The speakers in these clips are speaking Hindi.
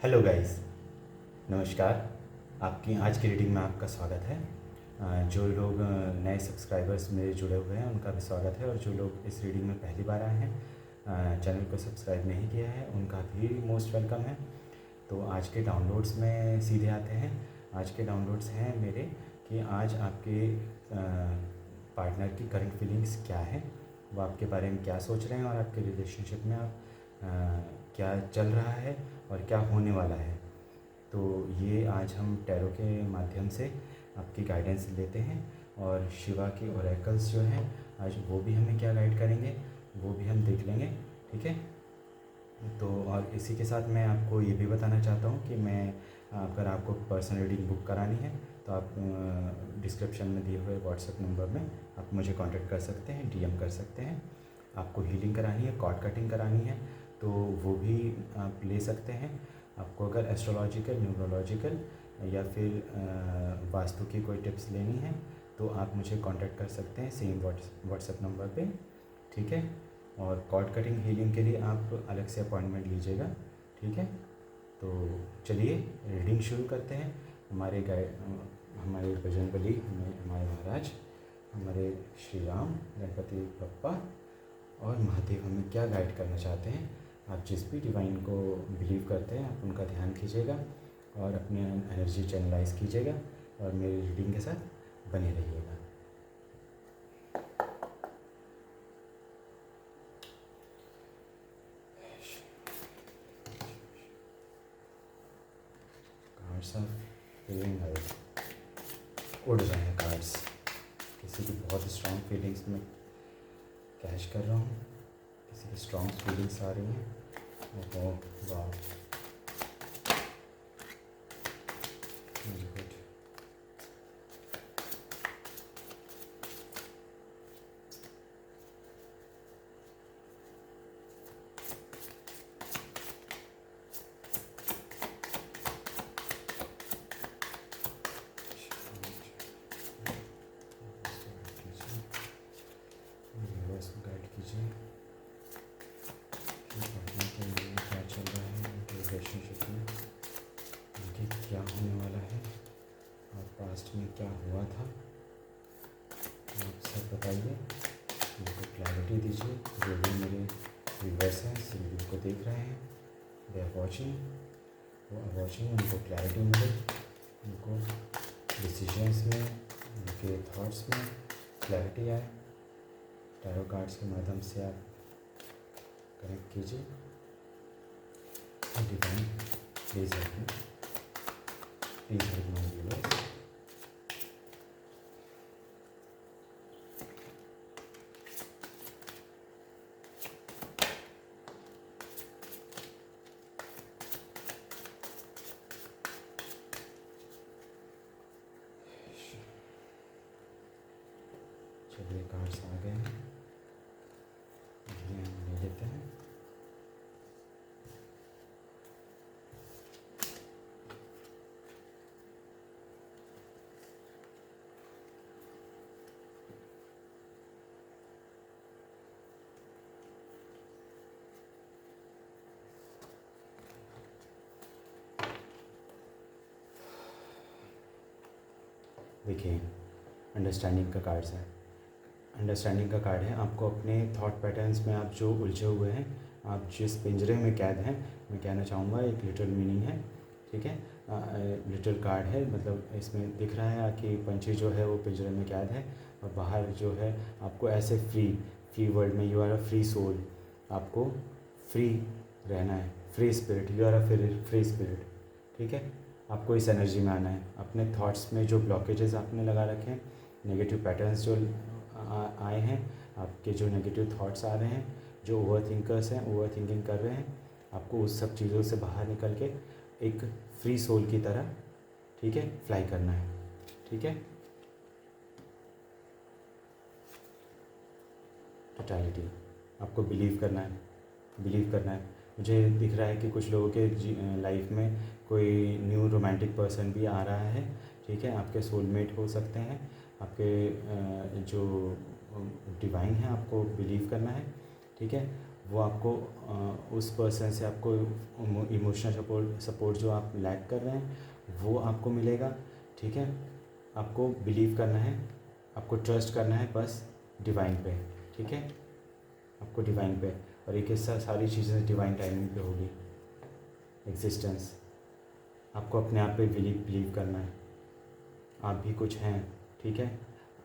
हेलो गाइस, नमस्कार। आपकी आज की रीडिंग में आपका स्वागत है। जो लोग नए सब्सक्राइबर्स मेरे जुड़े हुए हैं उनका भी स्वागत है, और जो लोग इस रीडिंग में पहली बार आए हैं, चैनल को सब्सक्राइब नहीं किया है, उनका भी मोस्ट वेलकम है। तो आज के डाउनलोड्स में सीधे आते हैं। आज के डाउनलोड्स हैं मेरे कि आज आपके पार्टनर की करंट फीलिंग्स क्या है, वो आपके बारे में क्या सोच रहे हैं, और आपके रिलेशनशिप में आप क्या चल रहा है और क्या होने वाला है। तो ये आज हम टैरो के माध्यम से आपकी गाइडेंस लेते हैं, और शिवा की ओरेकल्स जो हैं आज वो भी हमें क्या गाइड करेंगे वो भी हम देख लेंगे। ठीक है। तो और इसी के साथ मैं आपको ये भी बताना चाहता हूँ कि मैं अगर आपको पर्सनल रीडिंग बुक करानी है तो आप डिस्क्रिप्शन में दिए हुए व्हाट्सएप नंबर में आप मुझे कांटेक्ट कर सकते हैं, डीएम कर सकते हैं। आपको हीलिंग करानी है, कॉर्ड कटिंग करानी है तो वो भी आप ले सकते हैं। आपको अगर एस्ट्रोलॉजिकल, न्यूमरोलॉजिकल या फिर वास्तु की कोई टिप्स लेनी है तो आप मुझे कांटेक्ट कर सकते हैं सेम व्हाट्सएप नंबर पे। ठीक है। और कॉर्ड कटिंग हीलिंग के लिए आप अलग से अपॉइंटमेंट लीजिएगा। ठीक है। तो चलिए रीडिंग शुरू करते हैं। हमारे बजरंगबली, हमारे महाराज, हमारे श्री राम, गणपति बप्पा और महादेव हमें क्या गाइड करना चाहते हैं। आप जिस भी डिवाइन को बिलीव करते हैं आप उनका ध्यान कीजिएगा और अपनी एनर्जी चैनलाइज कीजिएगा, और मेरी रीडिंग के साथ बने रहिएगा। कार्ड्स ऑफ फीलिंग उड़ रहे हैं कार्ड्स। किसी की बहुत स्ट्रॉन्ग फीलिंग्स में कैश कर रहा हूँ, किसी की स्ट्रॉन्ग फीलिंग्स आ रही हैं। ओहो वाह, वेरी गुड। गाइड कीजिए कि पार्टनर के लिए क्या चल रहा है, उनके रिलेशनशिप में आगे क्या होने वाला है और पास्ट में क्या हुआ था। आप सब बताइए, उनको क्लैरिटी दीजिए। जो भी मेरे व्यूवर्स हैं इस वीडियो को देख रहे हैं, दे आर वॉचिंग, वो आर वॉचिंग, उनको क्लैरिटी मिले, उनको डिसीजंस में, उनके थॉट्स में क्लैरिटी आए। टैरो कार्ड्स के माध्यम से आप कनेक्ट कीजिए। Divine please help me, please help my viewers. चलिए कार्ड्स आ गए हैं, ये हम ले लेते हैं। देखिए, अंडरस्टैंडिंग का कार्ड्स है। अंडरस्टैंडिंग का कार्ड है। आपको अपने थॉट पैटर्न्स में आप जो उलझे हुए हैं, आप जिस पिंजरे में कैद हैं, मैं कहना चाहूँगा एक लिटिल मीनिंग है। ठीक है। लिटिल कार्ड है, मतलब इसमें दिख रहा है कि पंछी जो है वो पिंजरे में कैद है, और बाहर जो है आपको ऐसे फ्री वर्ल्ड में, you are a free soul, आपको फ्री रहना है, free spirit, you are a free spirit. ठीक है। आपको इस एनर्जी में आना है। अपने थॉट्स में जो ब्लॉकेजेस आपने लगा रखे हैं, नेगेटिव पैटर्न्स जो आए हैं, आपके जो नेगेटिव थॉट्स आ रहे हैं, जो ओवर थिंकर्स हैं, ओवर थिंकिंग कर रहे हैं, आपको उस सब चीज़ों से बाहर निकल के एक फ्री सोल की तरह, ठीक है, फ्लाई करना है। ठीक है। टोटलिटी, आपको बिलीव करना है, बिलीव करना है। मुझे दिख रहा है कि कुछ लोगों के लाइफ में कोई न्यू रोमांटिक पर्सन भी आ रहा है। ठीक है। आपके सोलमेट हो सकते हैं, आपके जो डिवाइन है, आपको बिलीव करना है। ठीक है। वो आपको उस पर्सन से आपको इमोशनल सपोर्ट जो आप लैक कर रहे हैं वो आपको मिलेगा। ठीक है, आपको बिलीव करना है, आपको ट्रस्ट करना है बस डिवाइन पे। ठीक है, आपको डिवाइन पे, और एक हिस्सा सारी चीज़ें डिवाइन टाइमिंग पे होगी। एग्जिस्टेंस, आपको अपने आप पे बिलीव करना है, आप भी कुछ हैं। ठीक है,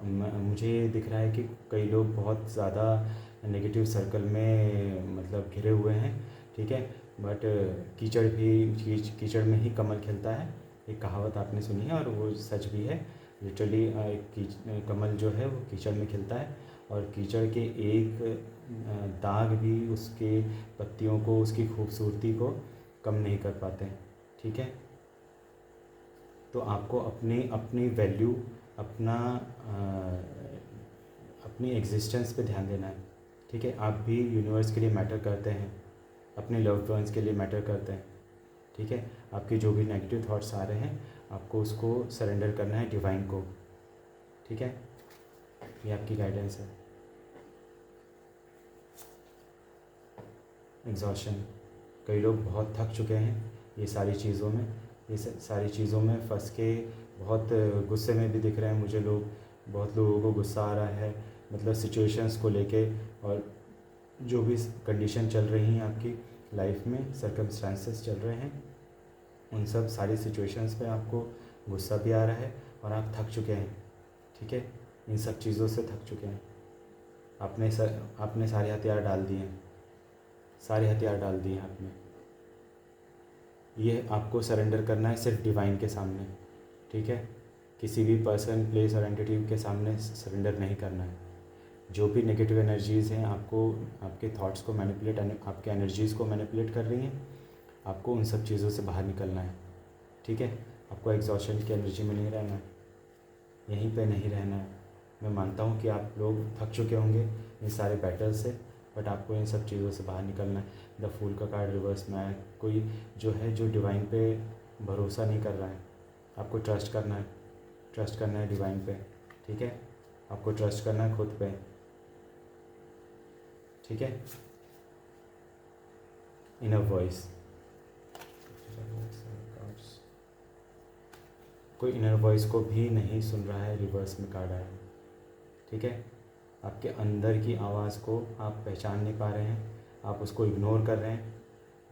मुझे दिख रहा है कि कई लोग बहुत ज़्यादा नेगेटिव सर्कल में मतलब घिरे हुए हैं। ठीक है, बट कीचड़ में ही कमल खिलता है, एक कहावत आपने सुनी है और वो सच भी है। लिटरली कमल जो है वो कीचड़ में खिलता है, और कीचड़ के एक दाग भी उसके पत्तियों को, उसकी खूबसूरती को कम नहीं कर पाते हैं। ठीक है, तो आपको अपनी अपनी वैल्यू, अपना अपनी एग्जिस्टेंस पे ध्यान देना है। ठीक है, आप भी यूनिवर्स के लिए मैटर करते हैं, अपने लव्ड वंस के लिए मैटर करते हैं। ठीक है, आपके जो भी नेगेटिव थॉट्स आ रहे हैं आपको उसको सरेंडर करना है डिवाइन को। ठीक है, ये आपकी गाइडेंस है। एग्जॉशन, कई लोग बहुत थक चुके हैं ये सारी चीज़ों में, ये सारी चीज़ों में फंस के बहुत गुस्से में भी दिख रहे हैं मुझे लोग। बहुत लोगों को गुस्सा आ रहा है, मतलब सिचुएशंस को लेके, और जो भी कंडीशन चल रही हैं आपकी लाइफ में, सर्कमस्टांसेस चल रहे हैं, उन सब सारी सिचुएशंस पे आपको गुस्सा भी आ रहा है और आप थक चुके हैं। ठीक है, इन सब चीज़ों से थक चुके हैं। आपने सारे हथियार डाल दिए हैं, सारे हथियार डाल दिए हैं आपने। ये आपको सरेंडर करना है सिर्फ डिवाइन के सामने। ठीक है, किसी भी पर्सन, प्लेस और एंटिटी के सामने सरेंडर नहीं करना है। जो भी नेगेटिव एनर्जीज़ हैं आपको, आपके थॉट्स को मैनिपुलेट, आपके एनर्जीज़ को मैनिपुलेट कर रही हैं, आपको उन सब चीज़ों से बाहर निकलना है। ठीक है, आपको एग्जॉशन की एनर्जी में नहीं रहना है, यहीं पे नहीं रहना है। मैं मानता हूँ कि आप लोग थक चुके होंगे इन सारे बैटल से, बट आपको इन सब चीज़ों से बाहर निकलना है। द फूल का कार्ड रिवर्स में आया, कोई जो है जो डिवाइन पे भरोसा नहीं कर रहा है, आपको ट्रस्ट करना है, ट्रस्ट करना है डिवाइन पे। ठीक है, आपको ट्रस्ट करना है खुद पे। ठीक है, इनर वॉइस, कोई इनर वॉइस को भी नहीं सुन रहा है, रिवर्स में कार्ड आया है। ठीक है, आपके अंदर की आवाज़ को आप पहचान नहीं पा रहे हैं, आप उसको इग्नोर कर रहे हैं।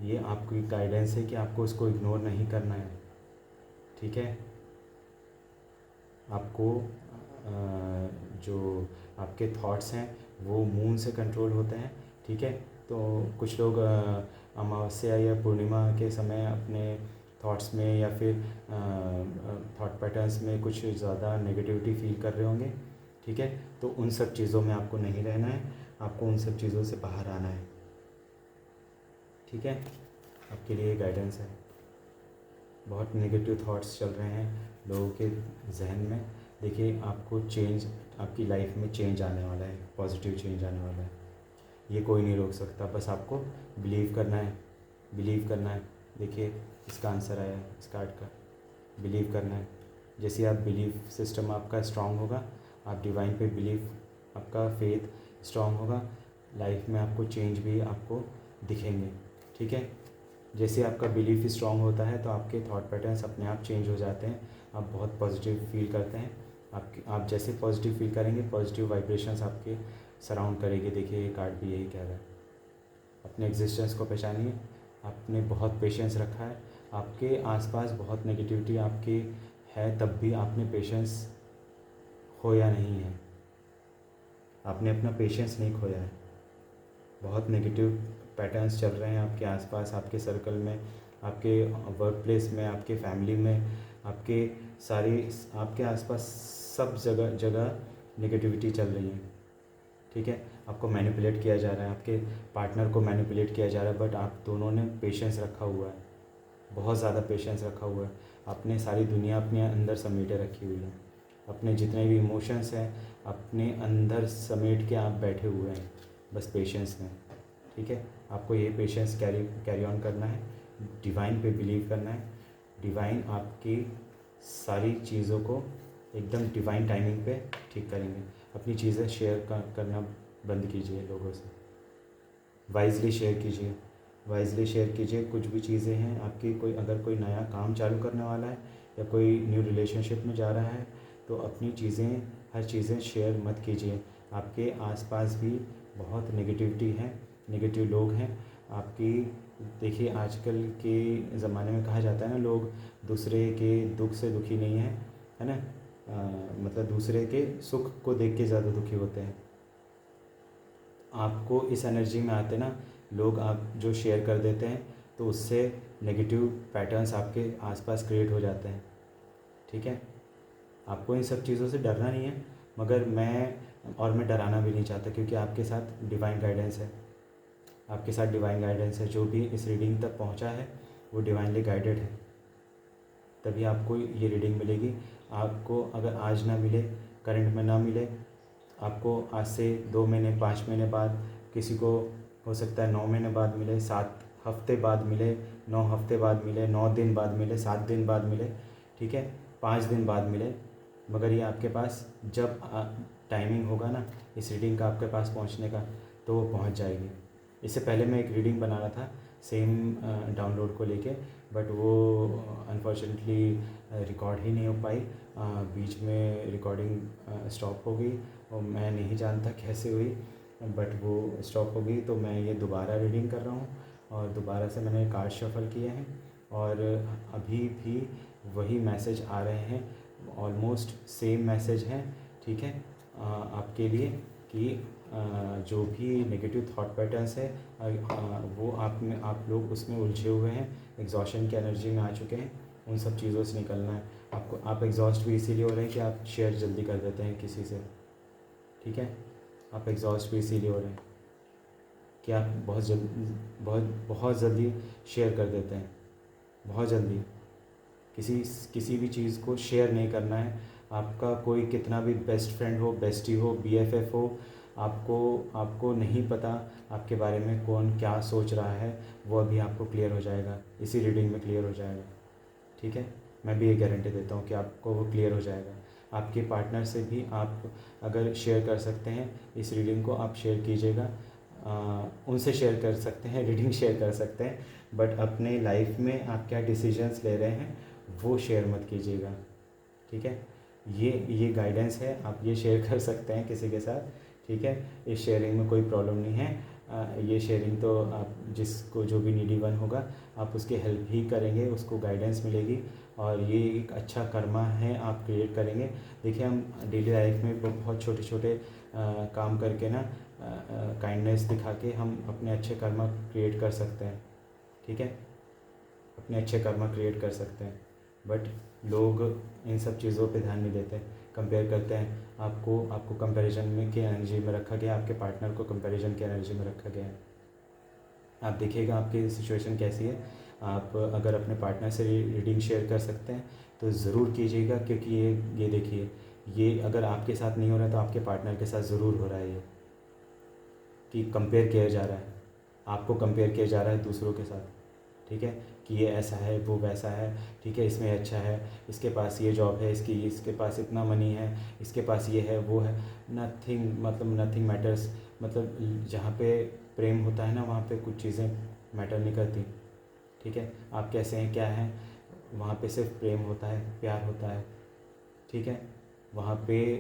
ये आपकी गाइडेंस है कि आपको उसको इग्नोर नहीं करना है। ठीक है, आपको जो आपके थॉट्स हैं वो मून से कंट्रोल होते हैं। ठीक है, तो कुछ लोग अमावस्या या पूर्णिमा के समय अपने थॉट्स में या फिर थॉट पैटर्न्स में कुछ ज़्यादा नेगेटिविटी फील कर रहे होंगे। ठीक है, तो उन सब चीज़ों में आपको नहीं रहना है, आपको उन सब चीज़ों से बाहर आना है। ठीक है, आपके लिए गाइडेंस है। बहुत नेगेटिव थॉट्स चल रहे हैं लोगों के जहन में। देखिए, आपको चेंज, आपकी लाइफ में चेंज आने वाला है, पॉजिटिव चेंज आने वाला है, ये कोई नहीं रोक सकता। बस आपको बिलीव करना है, बिलीव करना है। देखिए, इसका आंसर आया है इस कार्ड का, बिलीव करना है। जैसे आप बिलीव सिस्टम आपका स्ट्रांग होगा, आप डिवाइन पे बिलीव, आपका फेथ स्ट्रांग होगा, लाइफ में आपको चेंज भी आपको दिखेंगे। ठीक है, जैसे आपका बिलीफ स्ट्रांग होता है तो आपके थॉट पैटर्न्स अपने आप चेंज हो जाते हैं, आप बहुत पॉजिटिव फील करते हैं। आप जैसे पॉजिटिव फील करेंगे, पॉजिटिव वाइब्रेशंस आपके सराउंड करेंगे। देखिए, ये कार्ड भी यही कह रहा है। अपने एग्जिस्टेंस को पहचानिए, आपने बहुत पेशेंस रखा है, आपके आसपास बहुत नेगेटिविटी आपकी है, तब भी आपने पेशेंस खोया नहीं है, आपने अपना पेशेंस नहीं खोया है। बहुत नेगेटिव पैटर्न्स चल रहे हैं आपके आसपास, आपके सर्कल में, आपके वर्क प्लेस में, आपके फैमिली में, आपके सारे, आपके आसपास सब जगह जगह नेगेटिविटी चल रही है। ठीक है, आपको मैनिपुलेट किया जा रहा है, आपके पार्टनर को मैनिपुलेट किया जा रहा है, बट आप दोनों ने पेशेंस रखा हुआ है, बहुत ज़्यादा पेशेंस रखा हुआ है। आपने सारी दुनिया अपने अंदर समेटे रखी हुई है, अपने जितने भी इमोशंस हैं अपने अंदर समेट के आप बैठे हुए हैं, बस पेशेंस में। ठीक है, आपको ये पेशेंस कैरी ऑन करना है, डिवाइन पे बिलीव करना है। डिवाइन आपकी सारी चीज़ों को एकदम डिवाइन टाइमिंग पे ठीक करेंगे। अपनी चीज़ें शेयर करना बंद कीजिए लोगों से, वाइजली शेयर कीजिए, वाइजली शेयर कीजिए। कुछ भी चीज़ें हैं आपकी, कोई अगर कोई नया काम चालू करने वाला है या कोई न्यू रिलेशनशिप में जा रहा है तो अपनी चीज़ें, हर चीज़ें शेयर मत कीजिए। आपके आसपास भी बहुत नेगेटिविटी है, नेगेटिव लोग हैं आपकी। देखिए आजकल के ज़माने में कहा जाता है ना, लोग दूसरे के दुख से दुखी नहीं है ना, मतलब दूसरे के सुख को देख के ज़्यादा दुखी होते हैं। आपको इस एनर्जी में आते ना लोग, आप जो शेयर कर देते हैं तो उससे नेगेटिव पैटर्न्स आपके आसपास क्रिएट हो जाते हैं। ठीक है, आपको इन सब चीज़ों से डरना नहीं है, मगर मैं डराना भी नहीं चाहता, क्योंकि आपके साथ डिवाइन गाइडेंस है, आपके साथ डिवाइन गाइडेंस है। जो भी इस रीडिंग तक पहुंचा है वो डिवाइनली गाइडेड है, तभी आपको ये रीडिंग मिलेगी। आपको अगर आज ना मिले, करंट में ना मिले, आपको आज से 2 महीने 5 महीने बाद, किसी को हो सकता है 9 महीने बाद मिले, 7 हफ्ते बाद मिले, 9 हफ्ते बाद मिले, 9 दिन बाद मिले, 7 दिन बाद मिले, ठीक है, 5 दिन बाद मिले, मगर ये आपके पास जब टाइमिंग होगा ना इस रीडिंग का आपके पास पहुंचने का, तो वो पहुंच जाएगी। इससे पहले मैं एक रीडिंग बना रहा था सेम डाउनलोड को लेके, बट वो अनफॉर्चुनेटली रिकॉर्ड ही नहीं हो पाई। बीच में रिकॉर्डिंग स्टॉप हो गई और मैं नहीं जानता कैसे हुई, बट वो स्टॉप हो गई। तो मैं ये दोबारा रीडिंग कर रहा हूँ और दोबारा से मैंने कार्ड शफल किए हैं और अभी भी वही मैसेज आ रहे हैं, ऑलमोस्ट सेम मैसेज हैं। ठीक है, आपके लिए कि जो भी नेगेटिव थॉट पैटर्न्स है वो आप लोग उसमें उलझे हुए हैं, एग्जॉशन की एनर्जी में आ चुके हैं, उन सब चीज़ों से निकलना है आपको। आप एग्जॉस्ट भी इसीलिए हो रहे हैं कि आप शेयर जल्दी कर देते हैं किसी से। ठीक है, आप एग्जॉस्ट भी इसीलिए हो रहे हैं कि आप बहुत जल्दी शेयर कर देते हैं, बहुत जल्दी। किसी भी चीज़ को शेयर नहीं करना है। आपका कोई कितना भी बेस्ट फ्रेंड हो, बेस्टी हो, BFF हो, आपको नहीं पता आपके बारे में कौन क्या सोच रहा है, वो अभी आपको क्लियर हो जाएगा, इसी रीडिंग में क्लियर हो जाएगा। ठीक है, मैं भी ये गारंटी देता हूँ कि आपको वो क्लियर हो जाएगा। आपके पार्टनर से भी आप अगर शेयर कर सकते हैं इस रीडिंग को, आप शेयर कीजिएगा। उनसे शेयर कर सकते हैं, रीडिंग शेयर कर सकते हैं, बट अपने लाइफ में आप क्या डिसीजंस ले रहे हैं वो शेयर मत कीजिएगा। ठीक है, ये गाइडेंस है, आप ये शेयर कर सकते हैं किसी के साथ। ठीक है, इस शेयरिंग में कोई प्रॉब्लम नहीं है। ये शेयरिंग तो आप जिसको जो भी नीडी वन होगा आप उसकी हेल्प ही करेंगे, उसको गाइडेंस मिलेगी और ये एक अच्छा कर्मा है आप क्रिएट करेंगे। देखिए हम डेली लाइफ में बहुत छोटे छोटे काम करके ना, काइंडनेस दिखा के हम अपने अच्छे कर्मा क्रिएट कर सकते हैं। ठीक है, अपने अच्छे कर्मा क्रिएट कर सकते हैं, बट लोग इन सब चीज़ों पे ध्यान नहीं देते, कंपेयर करते हैं। आपको कंपैरिजन में की एनर्जी में रखा गया, आपके पार्टनर को कंपैरिजन की एनर्जी में रखा गया है। आप देखिएगा आपकी सिचुएशन कैसी है। आप अगर अपने पार्टनर से रीडिंग शेयर कर सकते हैं तो ज़रूर कीजिएगा, क्योंकि ये देखिए, ये अगर आपके साथ नहीं हो रहा है तो आपके पार्टनर के साथ ज़रूर हो रहा है। ये कि कंपेयर किया जा रहा है, आपको कंपेयर किया जा रहा है दूसरों के साथ। ठीक है, कि ये ऐसा है, वो वैसा है, ठीक है, इसमें अच्छा है, इसके पास ये जॉब है, इसके पास इतना मनी है, इसके पास ये है, वो है। Nothing matters. मतलब जहाँ पे प्रेम होता है ना, वहाँ पे कुछ चीज़ें मैटर नहीं करती। ठीक है, आप कैसे हैं, क्या हैं, वहाँ पे सिर्फ प्रेम होता है, प्यार होता है। ठीक है, वहाँ पे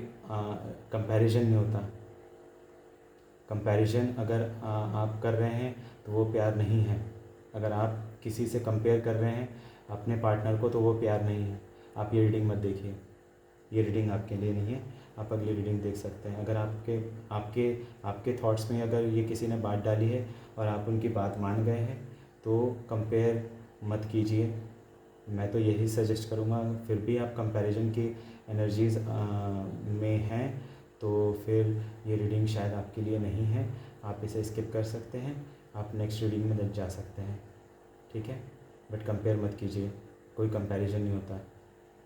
कंपैरिजन नहीं होता। कंपैरिजन अगर आप कर रहे हैं तो वो प्यार नहीं है। अगर आप किसी से कंपेयर कर रहे हैं अपने पार्टनर को तो वो प्यार नहीं है। आप ये रीडिंग मत देखिए, ये रीडिंग आपके लिए नहीं है। आप अगली रीडिंग देख सकते हैं। अगर आपके थॉट्स में अगर ये किसी ने बात डाली है और आप उनकी बात मान गए हैं तो कंपेयर मत कीजिए। मैं तो यही सजेस्ट करूँगा। फिर भी आप कंपैरिजन की एनर्जीज़ में हैं तो फिर ये रीडिंग शायद आपके लिए नहीं है। आप इसे स्किप कर सकते हैं, आप नेक्स्ट रीडिंग में जा सकते हैं। ठीक है, बट कंपेयर मत कीजिए, कोई कंपैरिजन नहीं होता।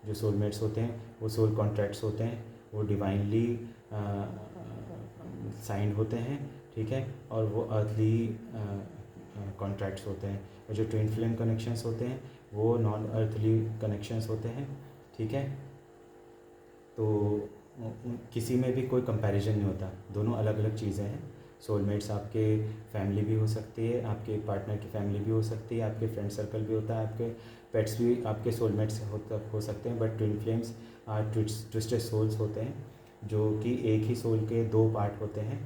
जो सोलमेट्स होते हैं वो सोल कॉन्ट्रैक्ट्स होते हैं, वो डिवाइनली साइंड होते हैं। ठीक है, और वो अर्थली कॉन्ट्रैक्ट्स होते हैं। और जो ट्विन फ्लेम कनेक्शंस होते हैं वो नॉन अर्थली कनेक्शंस होते हैं। ठीक है, तो किसी में भी कोई कंपैरिजन नहीं होता, दोनों अलग अलग चीज़ें हैं। सोलमेट्स आपके फैमिली भी हो सकती है, आपके पार्टनर की फैमिली भी हो सकती है, आपके फ्रेंड सर्कल भी होता है, आपके पेट्स भी आपके सोलमेट्स हो सकते हैं। But twin flames twisted souls होते हैं, जो कि एक ही सोल के दो पार्ट होते हैं,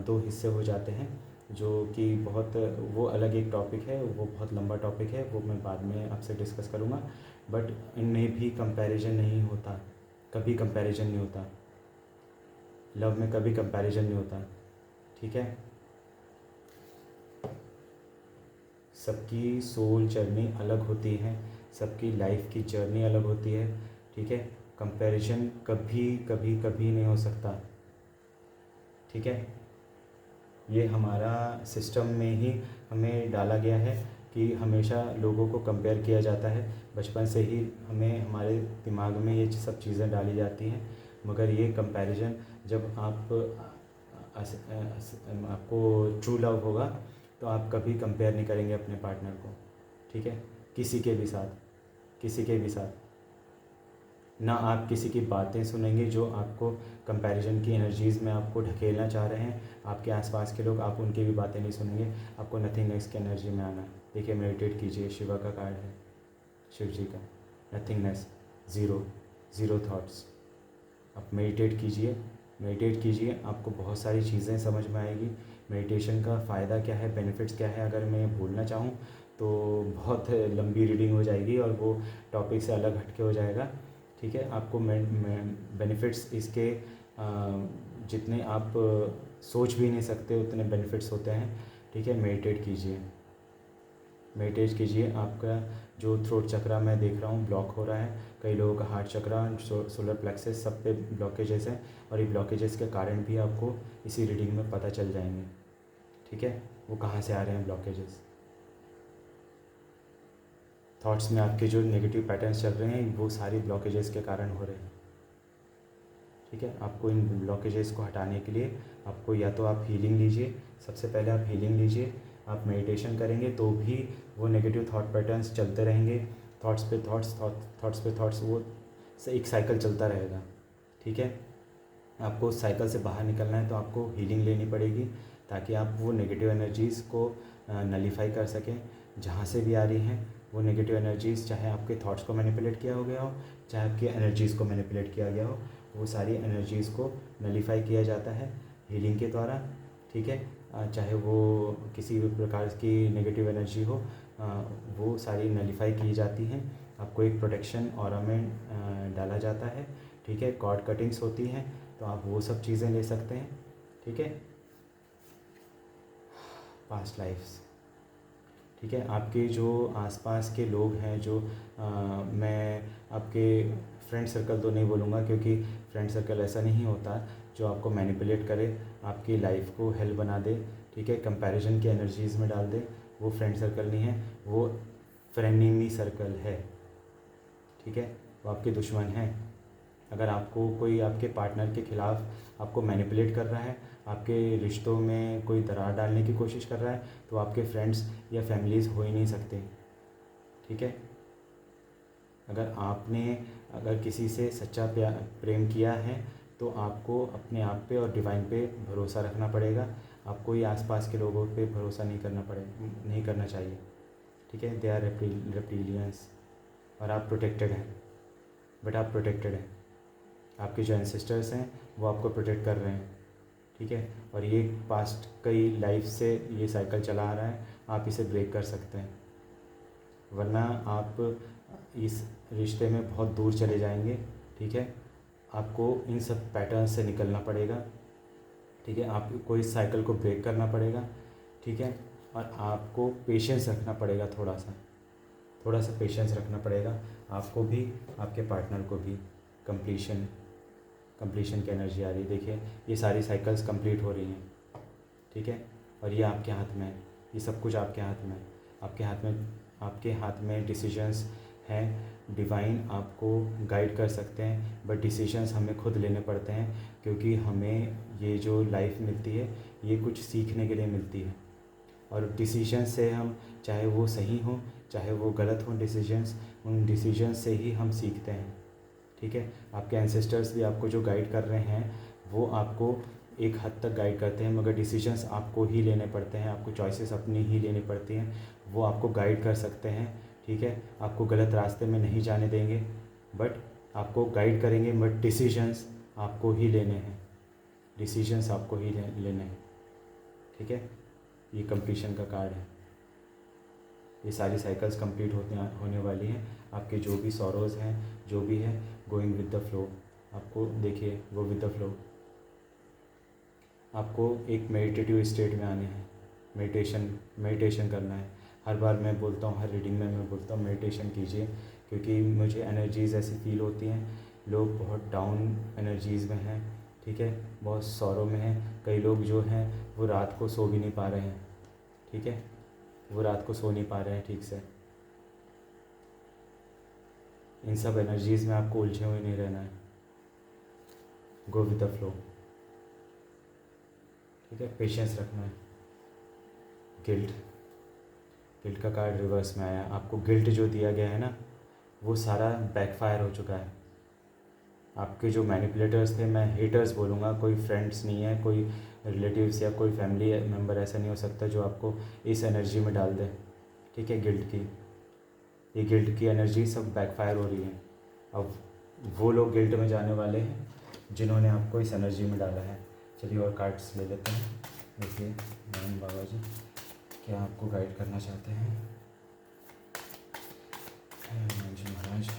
दो हिस्से हो जाते हैं, जो कि बहुत वो अलग एक टॉपिक है, वो बहुत लंबा टॉपिक है, वो मैं बाद में आपसे डिस्कस करूँगा। बट इनमें भी कंपैरिजन नहीं होता, कभी कंपैरिजन नहीं होता, लव में कभी कंपैरिजन नहीं होता, ठीक है। सबकी सोल जर्नी अलग होती है, सबकी लाइफ की जर्नी अलग होती है, ठीक है। कंपैरिजन कभी कभी कभी नहीं हो सकता, ठीक है। ये हमारा सिस्टम में ही हमें डाला गया है कि हमेशा लोगों को कंपेयर किया जाता है, बचपन से ही हमें हमारे दिमाग में ये सब चीज़ें डाली जाती हैं। मगर ये कंपैरिजन जब आपको ट्रू लव होगा तो आप कभी कंपेयर नहीं करेंगे अपने पार्टनर को, ठीक है, किसी के भी साथ, किसी के भी साथ। ना आप किसी की बातें सुनेंगे जो आपको कंपैरिजन की एनर्जीज़ में आपको ढकेलना चाह रहे हैं, आपके आसपास के लोग, आप उनकी भी बातें नहीं सुनेंगे। आपको नथिंगनेस की एनर्जी में आना है। देखिए, मेडिटेट कीजिए, शिवा का कार्ड है, शिव जी का, नथिंगनेस, ज़ीरो, ज़ीरो थॉट्स। आप मेडिटेट कीजिए, मेडिटेट कीजिए, आपको बहुत सारी चीज़ें समझ में आएगी। मेडिटेशन का फ़ायदा क्या है, बेनिफिट्स क्या है, अगर मैं बोलना चाहूँ तो बहुत लंबी रीडिंग हो जाएगी और वो टॉपिक से अलग हटके हो जाएगा, ठीक है। आपको बेनिफिट्स इसके जितने आप सोच भी नहीं सकते उतने बेनिफिट्स होते हैं, ठीक है। मेडिटेट कीजिए, मेडिटेट कीजिए। आपका जो थ्रोट चक्रा मैं देख रहा हूँ ब्लॉक हो रहा है, कई लोगों का हार्ट चक्रा, सोलर प्लेक्सस, सब पे ब्लॉकेजेस हैं, और ये ब्लॉकेजेस के कारण भी आपको इसी रीडिंग में पता चल जाएंगे, ठीक है, वो कहाँ से आ रहे हैं ब्लॉकेजेस। थॉट्स में आपके जो नेगेटिव पैटर्न्स चल रहे हैं वो सारी ब्लॉकेजेस के कारण हो रहे हैं, ठीक है। आपको इन ब्लॉकेजेस को हटाने के लिए आपको या तो आप हीलिंग लीजिए, सबसे पहले आप हीलिंग लीजिए। आप मेडिटेशन करेंगे तो भी वो नेगेटिव थॉट पैटर्न्स चलते रहेंगे, थॉट्स पे थॉट्स, थॉट्स पे थॉट्स, वो एक साइकिल चलता रहेगा, ठीक है। आपको उस साइकिल से बाहर निकलना है तो आपको हीलिंग लेनी पड़ेगी, ताकि आप वो नेगेटिव एनर्जीज़ को नलीफाई कर सकें, जहाँ से भी आ रही हैं वो नेगेटिव एनर्जीज़, चाहे आपके थॉट्स को मैनिपुलेट किया हो गया हो, चाहे आपके एनर्जीज़ को मैनिपुलेट किया गया हो, वो सारी एनर्जीज़ को नलीफाई किया जाता है हीलिंग के द्वारा, ठीक है। चाहे वो किसी भी प्रकार की नेगेटिव एनर्जी हो, वो सारी नलीफाई की जाती हैं। आपको एक प्रोटेक्शन ऑरा में डाला जाता है, ठीक है। कॉर्ड कटिंग्स होती हैं, तो आप वो सब चीज़ें ले सकते हैं, ठीक है। पास्ट लाइफ्स, ठीक है। आपके जो आसपास के लोग हैं, जो मैं आपके फ्रेंड सर्कल तो नहीं बोलूँगा, क्योंकि फ्रेंड सर्कल ऐसा नहीं होता जो आपको मैनिपुलेट करे, आपकी लाइफ को हेल बना दे, ठीक है, कंपैरिजन की एनर्जीज़ में डाल दे, वो फ्रेंड सर्कल नहीं है, वो फ्रेनेमी सर्कल है, ठीक है। वो आपके दुश्मन हैं। अगर आपको कोई आपके पार्टनर के ख़िलाफ़ आपको मैनिपुलेट कर रहा है, आपके रिश्तों में कोई दरार डालने की कोशिश कर रहा है, तो आपके फ्रेंड्स या फैमिलीज़ हो ही नहीं सकते, ठीक है। अगर किसी से सच्चा प्रेम किया है तो आपको अपने आप पे और डिवाइन पे भरोसा रखना पड़ेगा। आपको ये आसपास के लोगों पे भरोसा नहीं करना चाहिए, ठीक है। दे आर रेप्टिलियंस, और आप प्रोटेक्टेड हैं, बट आप प्रोटेक्टेड हैं। आपके जो एंसेस्टर्स हैं वो आपको प्रोटेक्ट कर रहे हैं, ठीक है। और ये पास्ट कई लाइफ से ये साइकिल चला आ रहा है, आप इसे ब्रेक कर सकते हैं, वरना आप इस रिश्ते में बहुत दूर चले जाएंगे, ठीक है। आपको इन सब पैटर्न से निकलना पड़ेगा, ठीक है। आपको इस साइकिल को ब्रेक करना पड़ेगा, ठीक है। और आपको पेशेंस रखना पड़ेगा, थोड़ा सा पेशेंस रखना पड़ेगा, आपको भी, आपके पार्टनर को भी। कंप्लीशन की एनर्जी आ रही है, देखिए ये सारी साइकिल्स कंप्लीट हो रही हैं, ठीक है। और ये आपके हाथ में है, ये सब कुछ आपके हाथ में है, आपके हाथ में डिसीजंस हैं। डिवाइन आपको गाइड कर सकते हैं, बट डिसीजंस हमें खुद लेने पड़ते हैं, क्योंकि हमें ये जो लाइफ मिलती है ये कुछ सीखने के लिए मिलती है, और डिसीजंस से हम, चाहे वो सही हो चाहे वो गलत हो डिसीजंस, उन डिसीजंस से ही हम सीखते हैं, ठीक है। आपके एंसेस्टर्स भी आपको जो गाइड कर रहे हैं वो आपको एक हद तक गाइड करते हैं, मगर डिसीजंस आपको ही लेने पड़ते हैं, आपको चॉइसेस अपनी ही लेनी पड़ती हैं। वो आपको गाइड कर सकते हैं, ठीक है, आपको गलत रास्ते में नहीं जाने देंगे, बट आपको गाइड करेंगे, बट डिसीजंस आपको ही लेने हैं, डिसीजंस आपको ही लेने हैं, ठीक है। ये कंप्लीशन का कार्ड है। ये सारी साइकिल्स कंप्लीट होने वाली हैं। आपके जो भी सॉरोज़ हैं, जो भी है, गोइंग विद द फ्लो। आपको देखिए, गो विद द फ्लो। आपको एक मेडिटेटिव स्टेट में आने हैं, मेडिटेशन करना है। हर बार मैं बोलता हूँ, हर रीडिंग में मैं बोलता हूँ मेडिटेशन कीजिए, क्योंकि मुझे एनर्जीज़ ऐसी फील होती हैं, लोग बहुत डाउन एनर्जीज़ में हैं, ठीक है, बहुत सौरों में हैं। कई लोग जो हैं वो रात को सो भी नहीं पा रहे हैं, ठीक है, वो रात को सो नहीं पा रहे हैं ठीक से। इन सब एनर्जीज़ में आपको उलझे हुए नहीं रहना है, गो विद द फ्लो, ठीक है। पेशेंस रखना है। गिल्ट का कार्ड रिवर्स में आया। आपको गिल्ट जो दिया गया है ना, वो सारा बैकफायर हो चुका है। आपके जो मैनिपुलेटर्स थे, मैं हेटर्स बोलूँगा, कोई फ्रेंड्स नहीं है, कोई रिलेटिव्स या कोई फैमिली मेम्बर ऐसा नहीं हो सकता जो आपको इस एनर्जी में डाल दे, ठीक है। ये गिल्ट की एनर्जी सब बैकफायर हो रही है। अब वो लोग गिल्ट में जाने वाले हैं जिन्होंने आपको इस एनर्जी में डाला है। चलिए और कार्ड्स ले लेते हैं। देखिए नारायण बाबा जी क्या आपको गाइड करना चाहते हैं। हनुमान जी महाराज,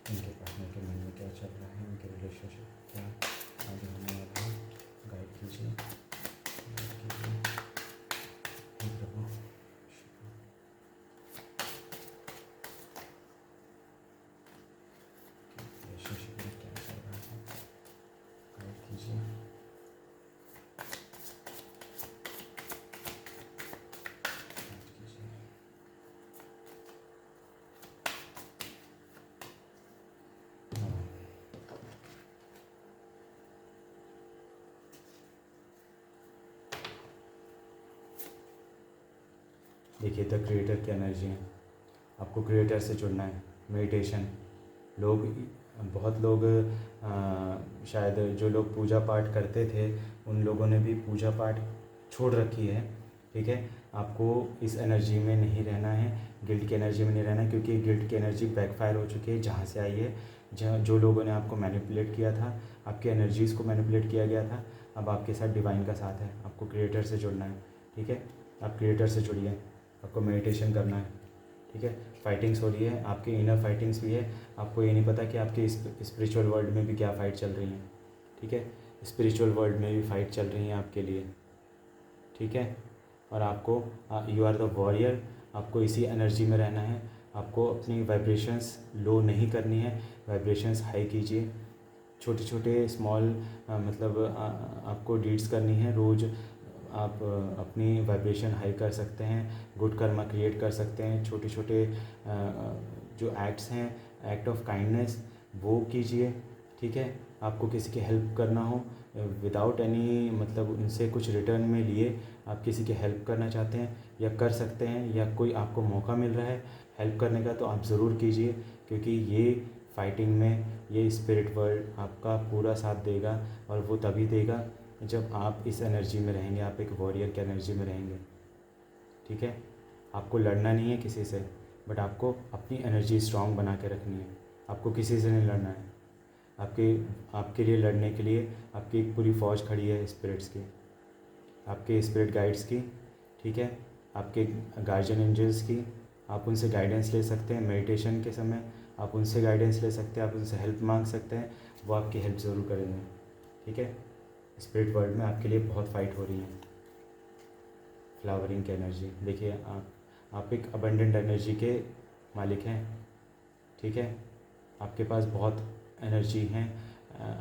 इनके पार्टनर के मन में क्या चल रहा है, इनके रिलेशनशिप क्या आगे होने वाला है, गाइड कीजिए, गाइड कीजिए हे प्रभु। रिलेशनशिप में क्या चल रहा है, गाइड कीजिए। देखिए द क्रिएटर की एनर्जी है, आपको क्रिएटर से जुड़ना है। मेडिटेशन, बहुत लोग शायद जो लोग पूजा पाठ करते थे उन लोगों ने भी पूजा पाठ छोड़ रखी है, ठीक है। आपको इस एनर्जी में नहीं रहना है, गिल्ट की एनर्जी में नहीं रहना है, क्योंकि गिल्ट की एनर्जी बैकफायर हो चुकी है जहाँ से आई है। जहाँ जो लोगों ने आपको मैनिपुलेट किया था, आपकी एनर्जीज़ को मैनिपुलेट किया गया था, अब आपके साथ डिवाइन का साथ है। आपको क्रिएटर से जुड़ना है, ठीक है। आप क्रिएटर से जुड़िए, आपको मेडिटेशन करना है, ठीक है। फाइटिंग्स हो रही है, आपकी इनर फाइटिंग्स भी है। आपको ये नहीं पता कि आपके स्पिरिचुअल वर्ल्ड में भी क्या फ़ाइट चल रही है, ठीक है। स्पिरिचुअल वर्ल्ड में भी फ़ाइट चल रही है आपके लिए, ठीक है। और आपको यू आर द वॉरियर, आपको इसी एनर्जी में रहना है। आपको अपनी वाइब्रेशंस लो नहीं करनी है, वाइब्रेशंस हाई कीजिए। छोटे छोटे स्मॉल आपको डीड्स करनी है रोज़। आप अपनी वाइब्रेशन हाई कर सकते हैं, गुड कर्मा क्रिएट कर सकते हैं। छोटे छोटे जो एक्ट्स हैं, एक्ट ऑफ काइंडनेस, वो कीजिए, ठीक है। आपको किसी की हेल्प करना हो विदाउट एनी उनसे कुछ रिटर्न में लिए, आप किसी की हेल्प करना चाहते हैं या कर सकते हैं, या कोई आपको मौका मिल रहा है हेल्प करने का, तो आप ज़रूर कीजिए, क्योंकि ये फाइटिंग में ये स्पिरिट वर्ल्ड आपका पूरा साथ देगा। और वो तभी देगा जब आप इस एनर्जी में रहेंगे, आप एक वॉरियर की एनर्जी में रहेंगे, ठीक है। आपको लड़ना नहीं है किसी से, बट आपको अपनी एनर्जी स्ट्रांग बना के रखनी है। आपको किसी से नहीं लड़ना है। आपके लिए लड़ने के लिए आपकी एक पूरी फ़ौज खड़ी है स्पिरिट्स की, आपके स्पिरिट गाइड्स की, ठीक है, आपके गार्जियन एंजल्स की। आप उनसे गाइडेंस ले सकते हैं मेडिटेशन के समय, आप उनसे गाइडेंस ले सकते हैं, आप उनसे हेल्प मांग सकते हैं, वो आपकी हेल्प ज़रूर करेंगे, ठीक है। स्पिरिट वर्ल्ड में आपके लिए बहुत फाइट हो रही है। फ्लावरिंग की एनर्जी, देखिए आप एक अबंडेंट एनर्जी के मालिक हैं, ठीक है। आपके पास बहुत एनर्जी है,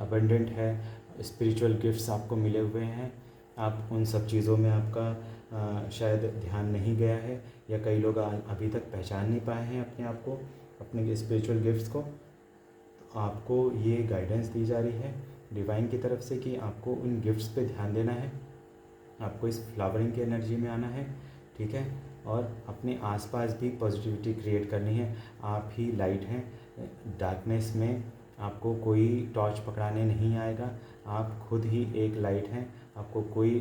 अबंडेंट है, स्पिरिचुअल गिफ्ट्स आपको मिले हुए हैं। आप उन सब चीज़ों में आपका शायद ध्यान नहीं गया है, या कई लोग अभी तक पहचान नहीं पाए हैं अपने आप को, अपने स्पिरिचुअल गिफ्ट्स को। आपको ये गाइडेंस दी जा रही है डिवाइन की तरफ से कि आपको उन गिफ्ट्स पे ध्यान देना है, आपको इस फ्लावरिंग की एनर्जी में आना है, ठीक है। और अपने आसपास भी पॉजिटिविटी क्रिएट करनी है। आप ही लाइट हैं, डार्कनेस में आपको कोई टॉर्च पकड़ाने नहीं आएगा, आप खुद ही एक लाइट हैं, आपको कोई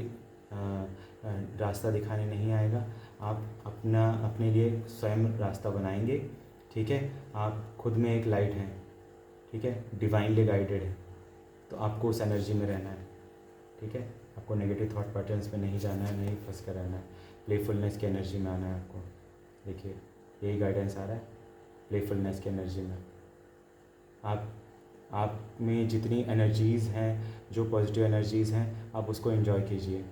रास्ता दिखाने नहीं आएगा, आप अपने लिए स्वयं रास्ता बनाएंगे, ठीक है। आप खुद में एक लाइट हैं, ठीक है, डिवाइनली गाइडेड है, तो आपको उस एनर्जी में रहना है, ठीक है। आपको नेगेटिव थॉट पैटर्न्स में नहीं जाना है, नहीं फंस कर रहना है, प्लेफुलनेस की एनर्जी में आना है आपको। देखिए यही गाइडेंस आ रहा है, प्लेफुलनेस की एनर्जी में। आप में जितनी एनर्जीज़ हैं, जो पॉजिटिव एनर्जीज़ हैं, आप उसको एंजॉय कीजिए,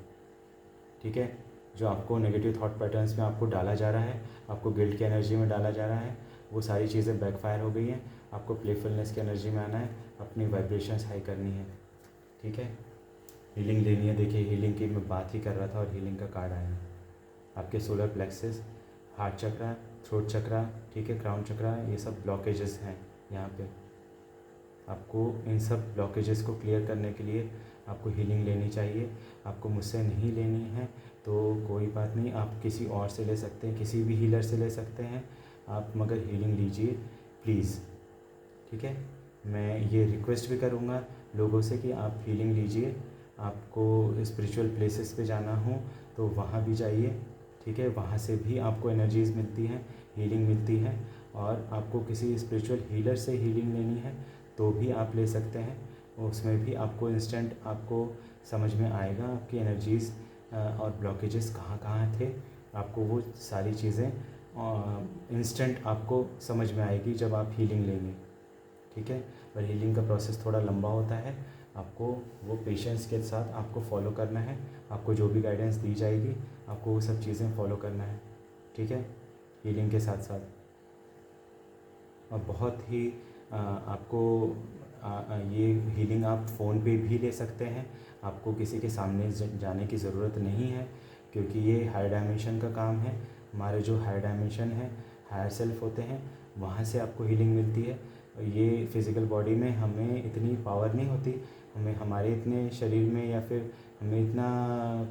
ठीक है। जो आपको नेगेटिव थॉट पैटर्न्स में आपको डाला जा रहा है, आपको गिल्ट की एनर्जी में डाला जा रहा है, वो सारी चीज़ें बैकफायर हो गई हैं। आपको प्लेफुलनेस की एनर्जी में आना है, अपनी वाइब्रेशंस हाई करनी है, ठीक है। हीलिंग लेनी है। देखिए हीलिंग की मैं बात ही कर रहा था और हीलिंग का कार्ड आया है। आपके सोलर प्लेक्सस, हार्ट चक्रा, थ्रोट चक्रा, ठीक है, क्राउन चक्रा, ये सब ब्लॉकेजेस हैं यहाँ पे। आपको इन सब ब्लॉकेजेस को क्लियर करने के लिए आपको हीलिंग लेनी चाहिए। आपको मुझसे नहीं लेनी है तो कोई बात नहीं, आप किसी और से ले सकते हैं, किसी भी हीलर से ले सकते हैं आप, मगर हीलिंग लीजिए प्लीज़, ठीक है। मैं ये रिक्वेस्ट भी करूँगा लोगों से कि आप हीलिंग लीजिए। आपको स्पिरिचुअल प्लेसेस पे जाना हो तो वहाँ भी जाइए, ठीक है, वहाँ से भी आपको एनर्जीज़ मिलती हैं, हीलिंग मिलती है। और आपको किसी स्पिरिचुअल हीलर से हीलिंग लेनी है तो भी आप ले सकते हैं, उसमें भी आपको इंस्टेंट आपको समझ में आएगा आपकी एनर्जीज़ और ब्लॉकेजेस कहाँ कहाँ थे। आपको वो सारी चीज़ें इंस्टेंट आपको समझ में आएगी जब आप हीलिंग लेंगे, ठीक है। और हीलिंग का प्रोसेस थोड़ा लंबा होता है, आपको वो पेशेंस के साथ आपको फॉलो करना है। आपको जो भी गाइडेंस दी जाएगी आपको वो सब चीज़ें फॉलो करना है, ठीक है, हीलिंग के साथ साथ। और बहुत ही आपको ये हीलिंग आप फ़ोन पे भी ले सकते हैं। आपको किसी के सामने जाने की ज़रूरत नहीं है, क्योंकि ये हायर डायमेंशन का काम है। हमारे जो हायर डायमेंशन है, हायर सेल्फ होते हैं, वहाँ से आपको हीलिंग मिलती है। ये फिज़िकल बॉडी में हमें इतनी पावर नहीं होती, हमें हमारे इतने शरीर में या फिर हमें इतना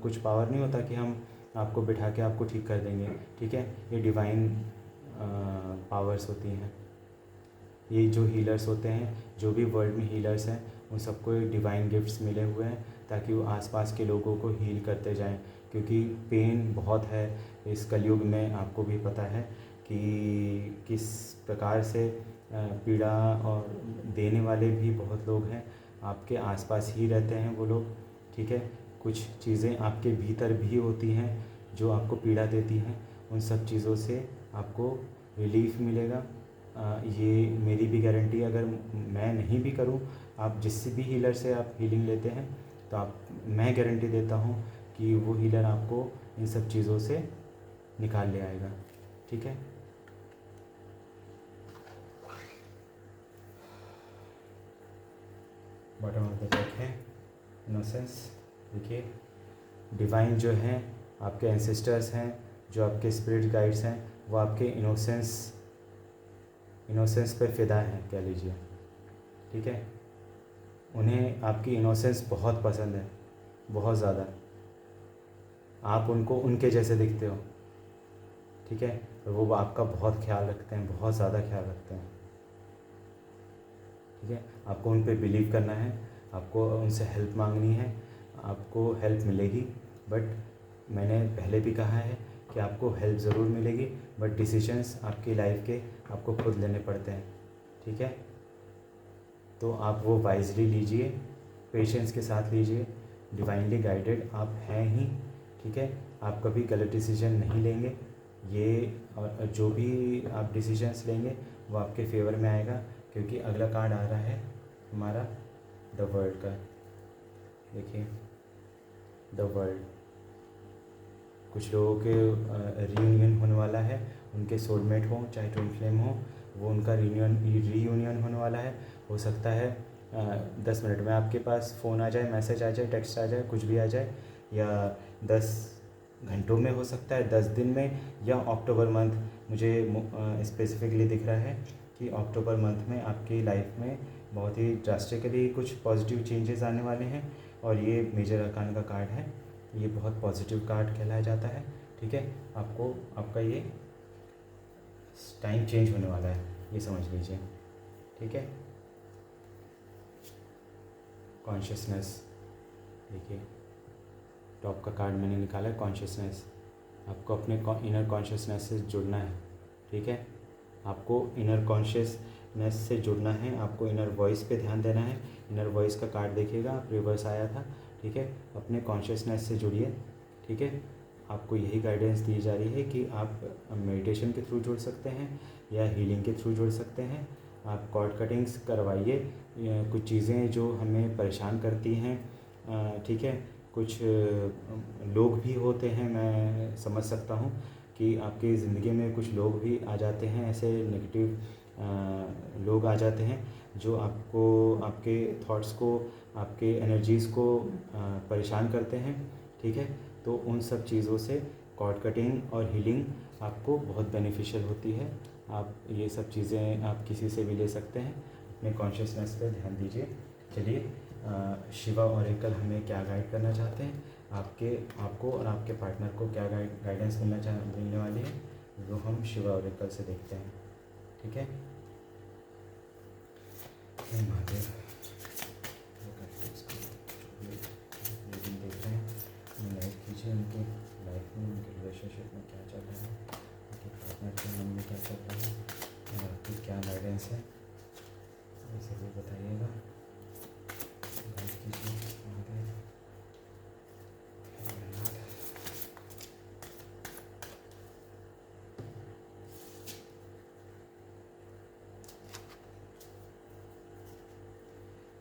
कुछ पावर नहीं होता कि हम आपको बिठा के आपको ठीक कर देंगे, ठीक है। ये डिवाइन पावर्स होती हैं। ये जो हीलर्स होते हैं, जो भी वर्ल्ड में हीलर्स हैं, उन सबको डिवाइन गिफ्ट्स मिले हुए हैं ताकि वो आसपास के लोगों को हील करते जाएं। क्योंकि पेन बहुत है इस कलयुग में, आपको भी पता है कि किस प्रकार से पीड़ा और देने वाले भी बहुत लोग हैं, आपके आसपास ही रहते हैं वो लोग, ठीक है। कुछ चीज़ें आपके भीतर भी होती हैं जो आपको पीड़ा देती हैं, उन सब चीज़ों से आपको रिलीफ मिलेगा। ये मेरी भी गारंटी है। अगर मैं नहीं भी करूं, आप जिससे भी हीलर से आप हीलिंग लेते हैं तो मैं गारंटी देता हूं कि वो हीलर आपको इन सब चीज़ों से निकाल ले आएगा, ठीक है। बॉटम ऑफ द डेक है इनोसेंस। देखिए डिवाइन जो हैं, आपके एंसेस्टर्स हैं, जो आपके स्पिरिट गाइड्स हैं, वो आपके इनोसेंस पे फ़िदा है कह लीजिए, ठीक है। उन्हें आपकी इनोसेंस बहुत पसंद है, बहुत ज़्यादा। आप उनको उनके जैसे दिखते हो, ठीक है, और वो आपका बहुत ख्याल रखते हैं, बहुत ज़्यादा ख्याल रखते हैं, ठीक है। आपको उन पे बिलीव करना है, आपको उनसे हेल्प मांगनी है, आपको हेल्प मिलेगी। बट मैंने पहले भी कहा है कि आपको हेल्प ज़रूर मिलेगी, बट डिसीजंस आपकी लाइफ के आपको खुद लेने पड़ते हैं, ठीक है। तो आप वो वाइजली लीजिए, पेशेंस के साथ लीजिए। डिवाइनली गाइडेड आप हैं ही, ठीक है। आप कभी गलत डिसीजन नहीं लेंगे। ये और जो भी आप डिसीजंस लेंगे वो आपके फेवर में आएगा, क्योंकि अगला कार्ड आ रहा है हमारा द वर्ल्ड का। देखिए द वर्ल्ड, कुछ लोगों के रीयूनियन होने वाला है, उनके सोलमेट हो चाहे ट्विन फ्लेम हो, वो उनका रीयूनियन होने वाला है। हो सकता है 10 मिनट में आपके पास फ़ोन आ जाए, मैसेज आ जाए, टेक्स्ट आ जाए, कुछ भी आ जाए, या 10 घंटों में हो सकता है, 10 दिन में, या अक्टूबर मंथ। मुझे स्पेसिफिकली दिख रहा है कि अक्टूबर मंथ में आपकी लाइफ में बहुत ही ड्रास्टिकली कुछ पॉजिटिव चेंजेस आने वाले हैं। और ये मेजर अरकान का कार्ड है, ये बहुत पॉजिटिव कार्ड कहलाया जाता है। ठीक है, आपको आपका ये टाइम चेंज होने वाला है, ये समझ लीजिए। ठीक है, कॉन्शियसनेस, देखिए टॉप का कार्ड मैंने निकाला है, कॉन्शियसनेस। आपको अपने इनर कॉन्शियसनेस से जुड़ना है। ठीक है, आपको इनर कॉन्शियसनेस से जुड़ना है, आपको इनर वॉइस पे ध्यान देना है। इनर वॉइस का कार्ड देखिएगा, आप रिवर्स आया था। ठीक है, अपने कॉन्शियसनेस से जुड़िए। ठीक है, आपको यही गाइडेंस दी जा रही है कि आप मेडिटेशन के थ्रू जुड़ सकते हैं या हीलिंग के थ्रू जुड़ सकते हैं। आप कॉर्ड कटिंग्स करवाइए, कुछ चीज़ें जो हमें परेशान करती हैं। ठीक है, कुछ लोग भी होते हैं, मैं समझ सकता हूँ कि आपकी ज़िंदगी में कुछ लोग भी आ जाते हैं, ऐसे नेगेटिव लोग आ जाते हैं जो आपको, आपके थॉट्स को, आपके एनर्जीज़ को परेशान करते हैं। ठीक है, तो उन सब चीज़ों से कॉर्ड कटिंग और हीलिंग आपको बहुत बेनिफिशियल होती है। आप ये सब चीज़ें आप किसी से भी ले सकते हैं। अपने कॉन्शियसनेस पे ध्यान दीजिए। चलिए, शिवा ऑरेकल हमें क्या गाइड करना चाहते हैं, आपको और आपके पार्टनर को क्या गाइडेंस मिलने वाली है, वो हम शिवा ऑरेकल से देखते हैं। ठीक है, महादेव देख रहे हैं, लाइफ कीजिए उनकी लाइफ में, उनके रिलेशनशिप में क्या चल रहा है, उनके पार्टनर के मन में क्या चल रहा है और आपकी क्या गाइडेंस है, इसे भी बताइएगा। गाइड कीजिए Mahadev.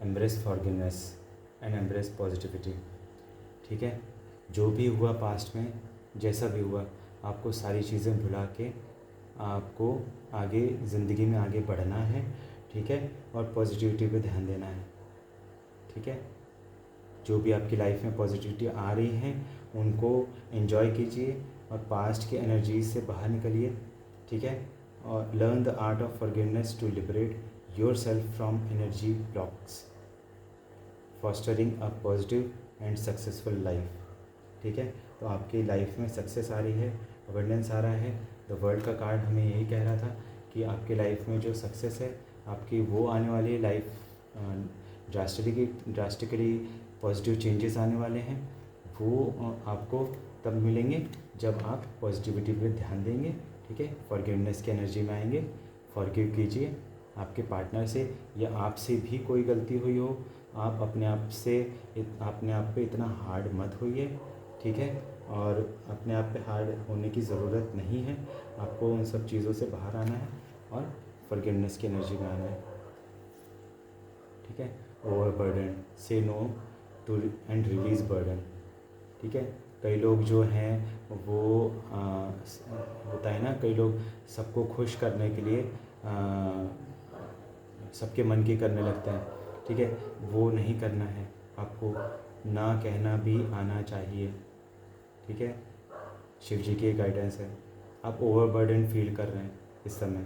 Embrace forgiveness and embrace positivity. ठीक है, जो भी हुआ पास्ट में, जैसा भी हुआ, आपको सारी चीज़ें भुला के आपको आगे ज़िंदगी में आगे बढ़ना है। ठीक है, और पॉजिटिविटी पे ध्यान देना है। ठीक है, जो भी आपकी लाइफ में पॉजिटिविटी आ रही है उनको एंजॉय कीजिए और पास्ट के एनर्जीज से बाहर निकलिए। ठीक है, और learn the art of forgiveness to liberate yourself from energy blocks, fostering a positive and successful life. ठीक है, तो आपकी लाइफ में सक्सेस आ रही है, अबंडेंस आ रहा है। द वर्ल्ड का कार्ड हमें यही कह रहा था कि आपकी लाइफ में जो सक्सेस है आपकी वो आने वाली है। लाइफ ड्रास्टिकली पॉजिटिव चेंजेस आने वाले हैं, वो आपको तब मिलेंगे जब आप पॉजिटिविटी पे ध्यान देंगे। ठीक है, फॉरगिवनेस की एनर्जी में आएंगे। फॉरगिव कीजिए आपके पार्टनर से या आपसे भी कोई गलती हुई हो, आप अपने आप पे इतना हार्ड मत होइए। ठीक है, और अपने आप पे हार्ड होने की ज़रूरत नहीं है, आपको उन सब चीज़ों से बाहर आना है और फॉरगिवनेस की एनर्जी में आना है। ठीक है, over burden, say no to and release burden. ठीक है, कई लोग जो हैं वो होता है ना, कई लोग सबको खुश करने के लिए सबके मन की करने लगते हैं। ठीक है, वो नहीं करना है, आपको ना कहना भी आना चाहिए। ठीक है, शिव जी की गाइडेंस है। आप ओवरबर्डन फील कर रहे हैं इस समय।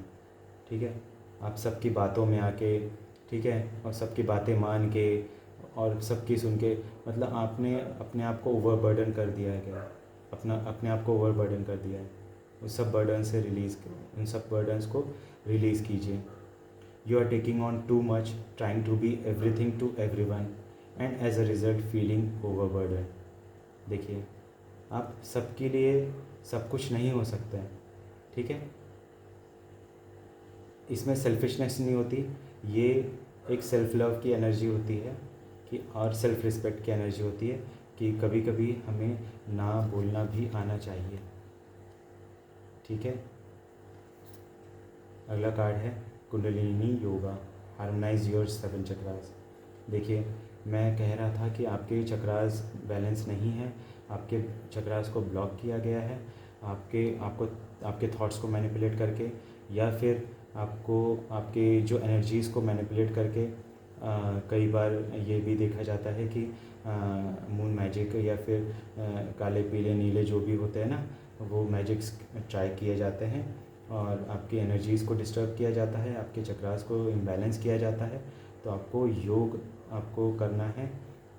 ठीक है, आप सबकी बातों में आके, ठीक है, और सबकी बातें मान के और सबकी सुन के, मतलब आपने अपने आप को ओवरबर्डन कर दिया है क्या, अपने आप को ओवरबर्डन कर दिया है। उस सब बर्डन से उन सब बर्डन्स को रिलीज़ कीजिए। You are taking on too much, trying to be everything to everyone, and as a result feeling overburdened. देखिए, आप सबके लिए सब कुछ नहीं हो सकते हैं। ठीक है, इसमें सेल्फिशनेस नहीं होती, ये एक सेल्फ लव की एनर्जी होती है कि, और सेल्फ रिस्पेक्ट की एनर्जी होती है कि कभी कभी हमें ना बोलना भी आना चाहिए। ठीक है, अगला कार्ड है कुंडलिनी योगा, हार्मोनाइज योर 7 चक्रास। देखिए, मैं कह रहा था कि आपके चक्रास बैलेंस नहीं है, आपके चक्रास को ब्लॉक किया गया है, आपके थॉट्स को मैनिपुलेट करके, या फिर आपको आपके जो एनर्जीज़ को मैनिपुलेट करके। कई बार ये भी देखा जाता है कि मून मैजिक या फिर काले पीले नीले जो भी होते हैं ना, वो मैजिक्स ट्राई किए जाते हैं और आपकी एनर्जीज़ को डिस्टर्ब किया जाता है, आपके चक्रास को इम्बैलेंस किया जाता है। तो आपको योग आपको करना है,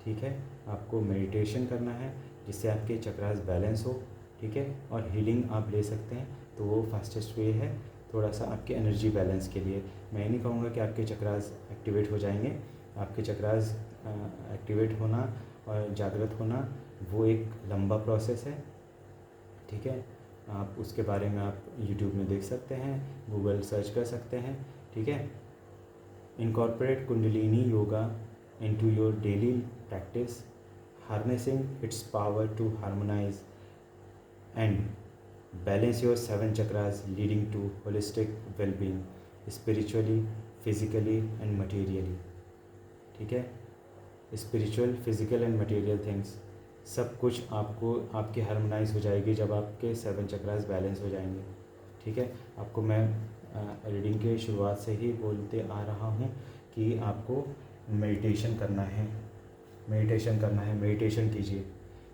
ठीक है। आपको मेडिटेशन करना है जिससे आपके चक्रास बैलेंस हो, ठीक है। और हीलिंग आप ले सकते हैं, तो वो फास्टेस्ट वे है थोड़ा सा आपके एनर्जी बैलेंस के लिए। मैं नहीं कहूँगा कि आपके चक्रास एक्टिवेट हो जाएंगे। आपके चक्रास एक्टिवेट होना और जागृत होना वो एक लंबा प्रोसेस है, ठीक है। आप उसके बारे में आप यूट्यूब में देख सकते हैं, गूगल सर्च कर सकते हैं, ठीक है। Incorporate kundalini yoga into your daily practice, harnessing its power to harmonise and balance your 7 chakras, leading to holistic wellbeing spiritually, physically and materially, ठीक है। Spiritual, physical and material things सब कुछ आपको आपकी हार्मोनाइज हो जाएगी जब आपके 7 चक्रास बैलेंस हो जाएंगे, ठीक है। आपको मैं रीडिंग के शुरुआत से ही बोलते आ रहा हूँ कि आपको मेडिटेशन करना है, मेडिटेशन करना है, मेडिटेशन कीजिए,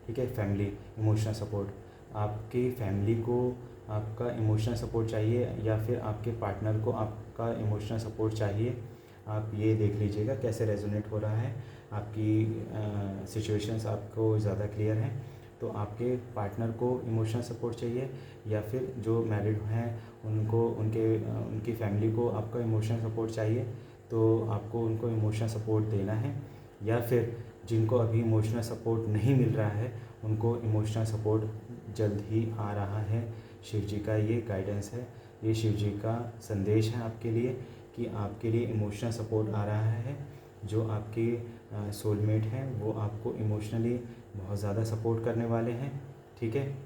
ठीक है। फैमिली इमोशनल सपोर्ट, आपकी फैमिली को आपका इमोशनल सपोर्ट चाहिए या फिर आपके पार्टनर को आपका इमोशनल सपोर्ट चाहिए, आप ये देख लीजिएगा कैसे रेजोनेट हो रहा है। आपकी सिचुएशंस आपको ज़्यादा क्लियर हैं, तो आपके पार्टनर को इमोशनल सपोर्ट चाहिए या फिर जो मैरिड हैं उनको उनकी फैमिली को आपका इमोशनल सपोर्ट चाहिए, तो आपको उनको इमोशनल सपोर्ट देना है। या फिर जिनको अभी इमोशनल सपोर्ट नहीं मिल रहा है उनको इमोशनल सपोर्ट जल्द ही आ रहा है। शिव जी का ये गाइडेंस है, ये शिव जी का संदेश है आपके लिए कि आपके लिए इमोशनल सपोर्ट आ रहा है। जो आपके सोलमेट हैं वो आपको इमोशनली बहुत ज़्यादा सपोर्ट करने वाले हैं, ठीक है।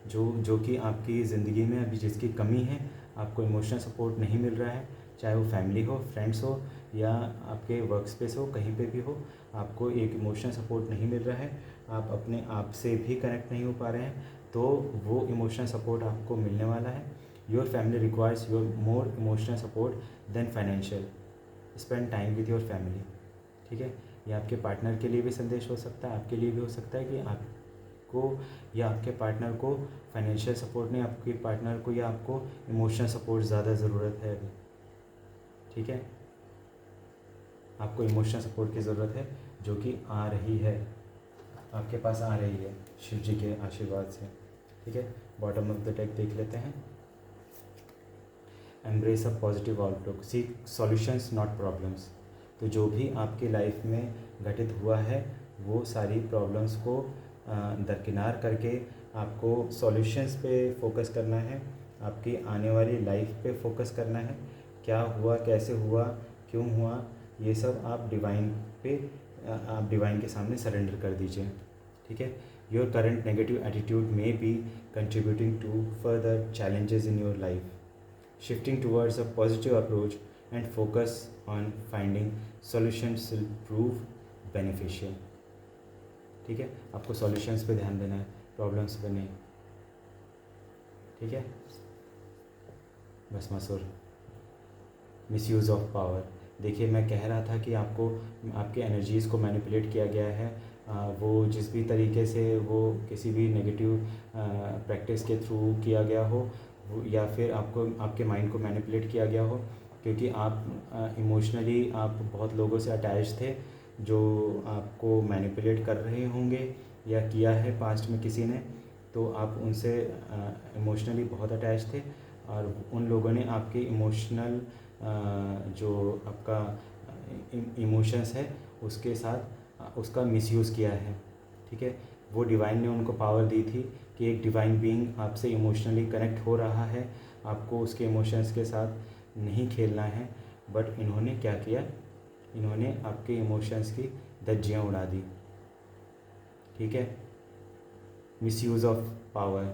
जो कि आपकी ज़िंदगी में अभी जिसकी कमी है, आपको इमोशनल सपोर्ट नहीं मिल रहा है, चाहे वो फैमिली हो, फ्रेंड्स हो या आपके वर्क स्पेस हो, कहीं पे भी हो, आपको एक इमोशनल सपोर्ट नहीं मिल रहा है, आप अपने आप से भी कनेक्ट नहीं हो पा रहे हैं, तो वो इमोशनल सपोर्ट आपको मिलने वाला है। Your family requires your more emotional support then financial, spend time with your family, ठीक है। ये आपके पार्टनर के लिए भी संदेश हो सकता है, आपके लिए भी हो सकता है कि आपको या आपके पार्टनर को फाइनेंशियल सपोर्ट नहीं, आपके पार्टनर को या आपको इमोशनल सपोर्ट ज़्यादा ज़रूरत है अभी, ठीक है। आपको इमोशनल सपोर्ट की ज़रूरत है जो कि आ रही है, आपके पास आ रही है शिव जी के आशीर्वाद से, ठीक है। बॉटम ऑफ द डेक देख लेते हैं। Embrace a positive outlook, seek solutions not problems. तो जो भी आपकी लाइफ में घटित हुआ है वो सारी प्रॉब्लम्स को दरकिनार करके आपको सॉल्यूशंस पे फोकस करना है, आपकी आने वाली लाइफ पे फोकस करना है। क्या हुआ, कैसे हुआ, क्यों हुआ, ये सब आप डिवाइन के सामने सरेंडर कर दीजिए, ठीक है। Your current negative attitude may be contributing to further challenges in your life, shifting towards a positive approach and focus on finding solutions will prove beneficial, ठीक है। आपको सॉल्यूशंस पे ध्यान देना है, प्रॉब्लम्स पे नहीं, ठीक है। बस मसूर मिसयूज़ ऑफ पावर, देखिए मैं कह रहा था कि आपको आपके एनर्जीज़ को मैनिपुलेट किया गया है, वो जिस भी तरीके से वो किसी भी नेगेटिव प्रैक्टिस के थ्रू किया गया हो, या फिर आपको आपके माइंड को मैनिपुलेट किया गया हो, क्योंकि आप इमोशनली आप बहुत लोगों से अटैच थे जो आपको मैनिपुलेट कर रहे होंगे या किया है पास्ट में किसी ने, तो आप उनसे इमोशनली बहुत अटैच थे और उन लोगों ने आपके इमोशनल जो आपका इमोशंस है उसके साथ उसका मिसयूज़ किया है, ठीक है। वो डिवाइन ने उनको पावर दी थी कि एक डिवाइन बीइंग आपसे इमोशनली कनेक्ट हो रहा है, आपको उसके इमोशंस के साथ नहीं खेलना है, बट इन्होंने क्या किया, इन्होंने आपके इमोशंस की धज्जियाँ उड़ा दी, ठीक है। मिसयूज़ ऑफ पावर,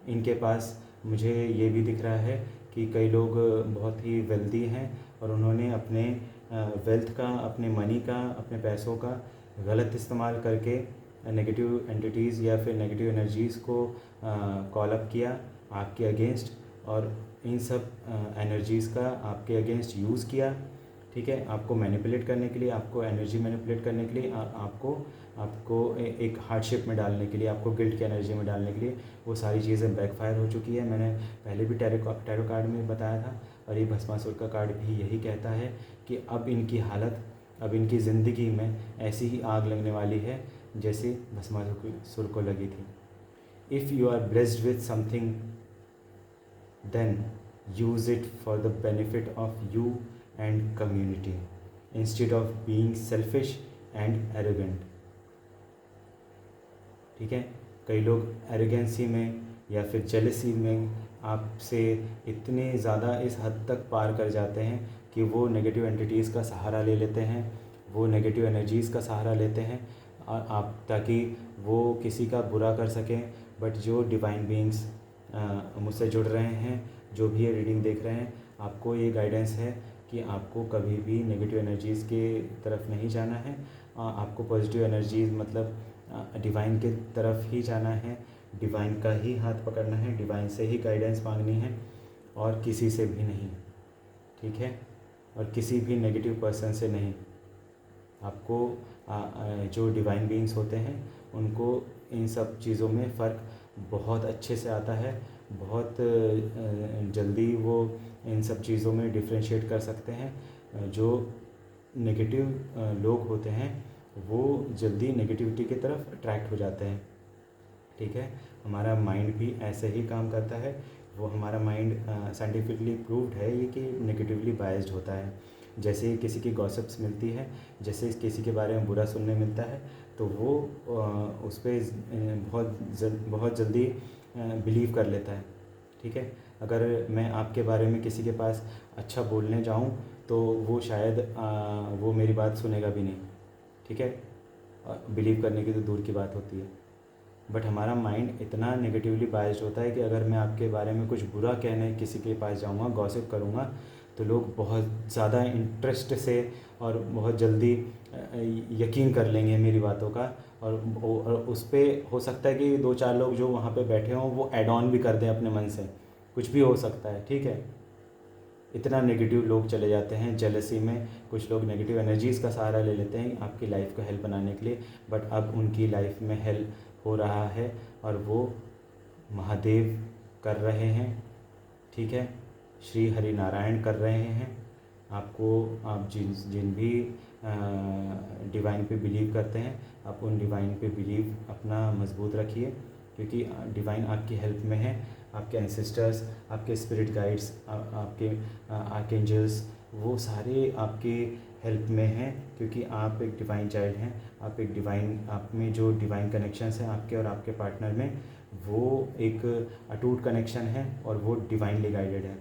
इनके पास मुझे ये भी दिख रहा है कि कई लोग बहुत ही वेल्दी हैं और उन्होंने अपने वेल्थ का, अपने मनी का, अपने पैसों का गलत इस्तेमाल करके नेगेटिव एंटिटीज़ या फिर नेगेटिव एनर्जीज़ को कॉल अप किया आपके अगेंस्ट, और इन सब एनर्जीज़ का आपके अगेंस्ट यूज़ किया, ठीक है। आपको मैनिपुलेट करने के लिए, आपको एनर्जी मैनिपुलेट करने के लिए, आपको आपको एक हार्डशिप में डालने के लिए, आपको गिल्ट की एनर्जी में डालने के लिए, वो सारी चीज़ें बैकफायर हो चुकी है। मैंने पहले भी टैरो कार्ड में बताया था, और ये भस्मासुर का कार्ड भी यही कहता है कि अब इनकी हालत, अब इनकी ज़िंदगी में ऐसी ही आग लगने वाली है जैसे भस्मासुर को लगी थी। If you are blessed with something, then use it for the benefit of you and community instead of being selfish and arrogant। ठीक है, कई लोग एरोगेंसी में या फिर जेलसी में आपसे इतने ज़्यादा इस हद तक पार कर जाते हैं कि वो नेगेटिव एंटिटीज़ का सहारा ले लेते हैं, वो नेगेटिव एनर्जीज़ का सहारा लेते हैं और आप, ताकि वो किसी का बुरा कर सकें। बट जो डिवाइन बीइंग्स मुझसे जुड़ रहे हैं, जो भी ये रीडिंग देख रहे हैं, आपको ये गाइडेंस है कि आपको कभी भी नेगेटिव एनर्जीज़ के तरफ नहीं जाना है। आपको पॉजिटिव एनर्जीज़ मतलब डिवाइन के तरफ ही जाना है, डिवाइन का ही हाथ पकड़ना है, डिवाइन से ही गाइडेंस मांगनी है और किसी से भी नहीं। ठीक है, और किसी भी नेगेटिव पर्सन से नहीं। आपको जो डिवाइन बीइंग्स होते हैं उनको इन सब चीज़ों में फ़र्क बहुत अच्छे से आता है, बहुत जल्दी वो इन सब चीज़ों में डिफ्रेंशिएट कर सकते हैं। जो नेगेटिव लोग होते हैं वो जल्दी नेगेटिविटी की तरफ अट्रैक्ट हो जाते हैं। ठीक है, हमारा माइंड भी ऐसे ही काम करता है। वो हमारा माइंड साइंटिफिकली प्रूव्ड है ये कि नेगेटिवली बायस्ड होता है। जैसे किसी की गॉसिप्स मिलती है, जैसे किसी के बारे में बुरा सुनने मिलता है, तो वो उस पर बहुत जल्दी बिलीव कर लेता है। ठीक है, अगर मैं आपके बारे में किसी के पास अच्छा बोलने जाऊं तो वो शायद वो मेरी बात सुनेगा भी नहीं। ठीक है, बिलीव करने की तो दूर की बात होती है। बट हमारा माइंड इतना नेगेटिवली बायस्ड होता है कि अगर मैं आपके बारे में कुछ बुरा कहने किसी के पास जाऊंगा, गॉसिप करूंगा, तो लोग बहुत ज़्यादा इंटरेस्ट से और बहुत जल्दी यकीन कर लेंगे मेरी बातों का। और उस पर हो सकता है कि 2-4 लोग जो वहाँ पे बैठे हों वो ऐड ऑन भी कर दें अपने मन से, कुछ भी हो सकता है। ठीक है, इतना नेगेटिव लोग चले जाते हैं जेलसी में। कुछ लोग नेगेटिव एनर्जीज़ का सहारा ले लेते हैं आपकी लाइफ को हेल्प बनाने के लिए, बट अब उनकी लाइफ में हेल्प हो रहा है और वो महादेव कर रहे हैं। ठीक है, श्री हरि नारायण कर रहे हैं। आपको, आप जिन भी डिवाइन पे बिलीव करते हैं, आप उन डिवाइन पे बिलीव अपना मजबूत रखिए, क्योंकि डिवाइन आपकी हेल्प में है। आपके एंसेस्टर्स, आपके स्पिरिट गाइड्स, आपके आर्कएंजल्स, वो सारे आपके हेल्प में हैं, क्योंकि आप एक डिवाइन चाइल्ड हैं। आप एक डिवाइन, आप में जो डिवाइन कनेक्शंस हैं आपके और आपके पार्टनर में, वो एक अटूट कनेक्शन है और वो डिवाइनली गाइडेड है।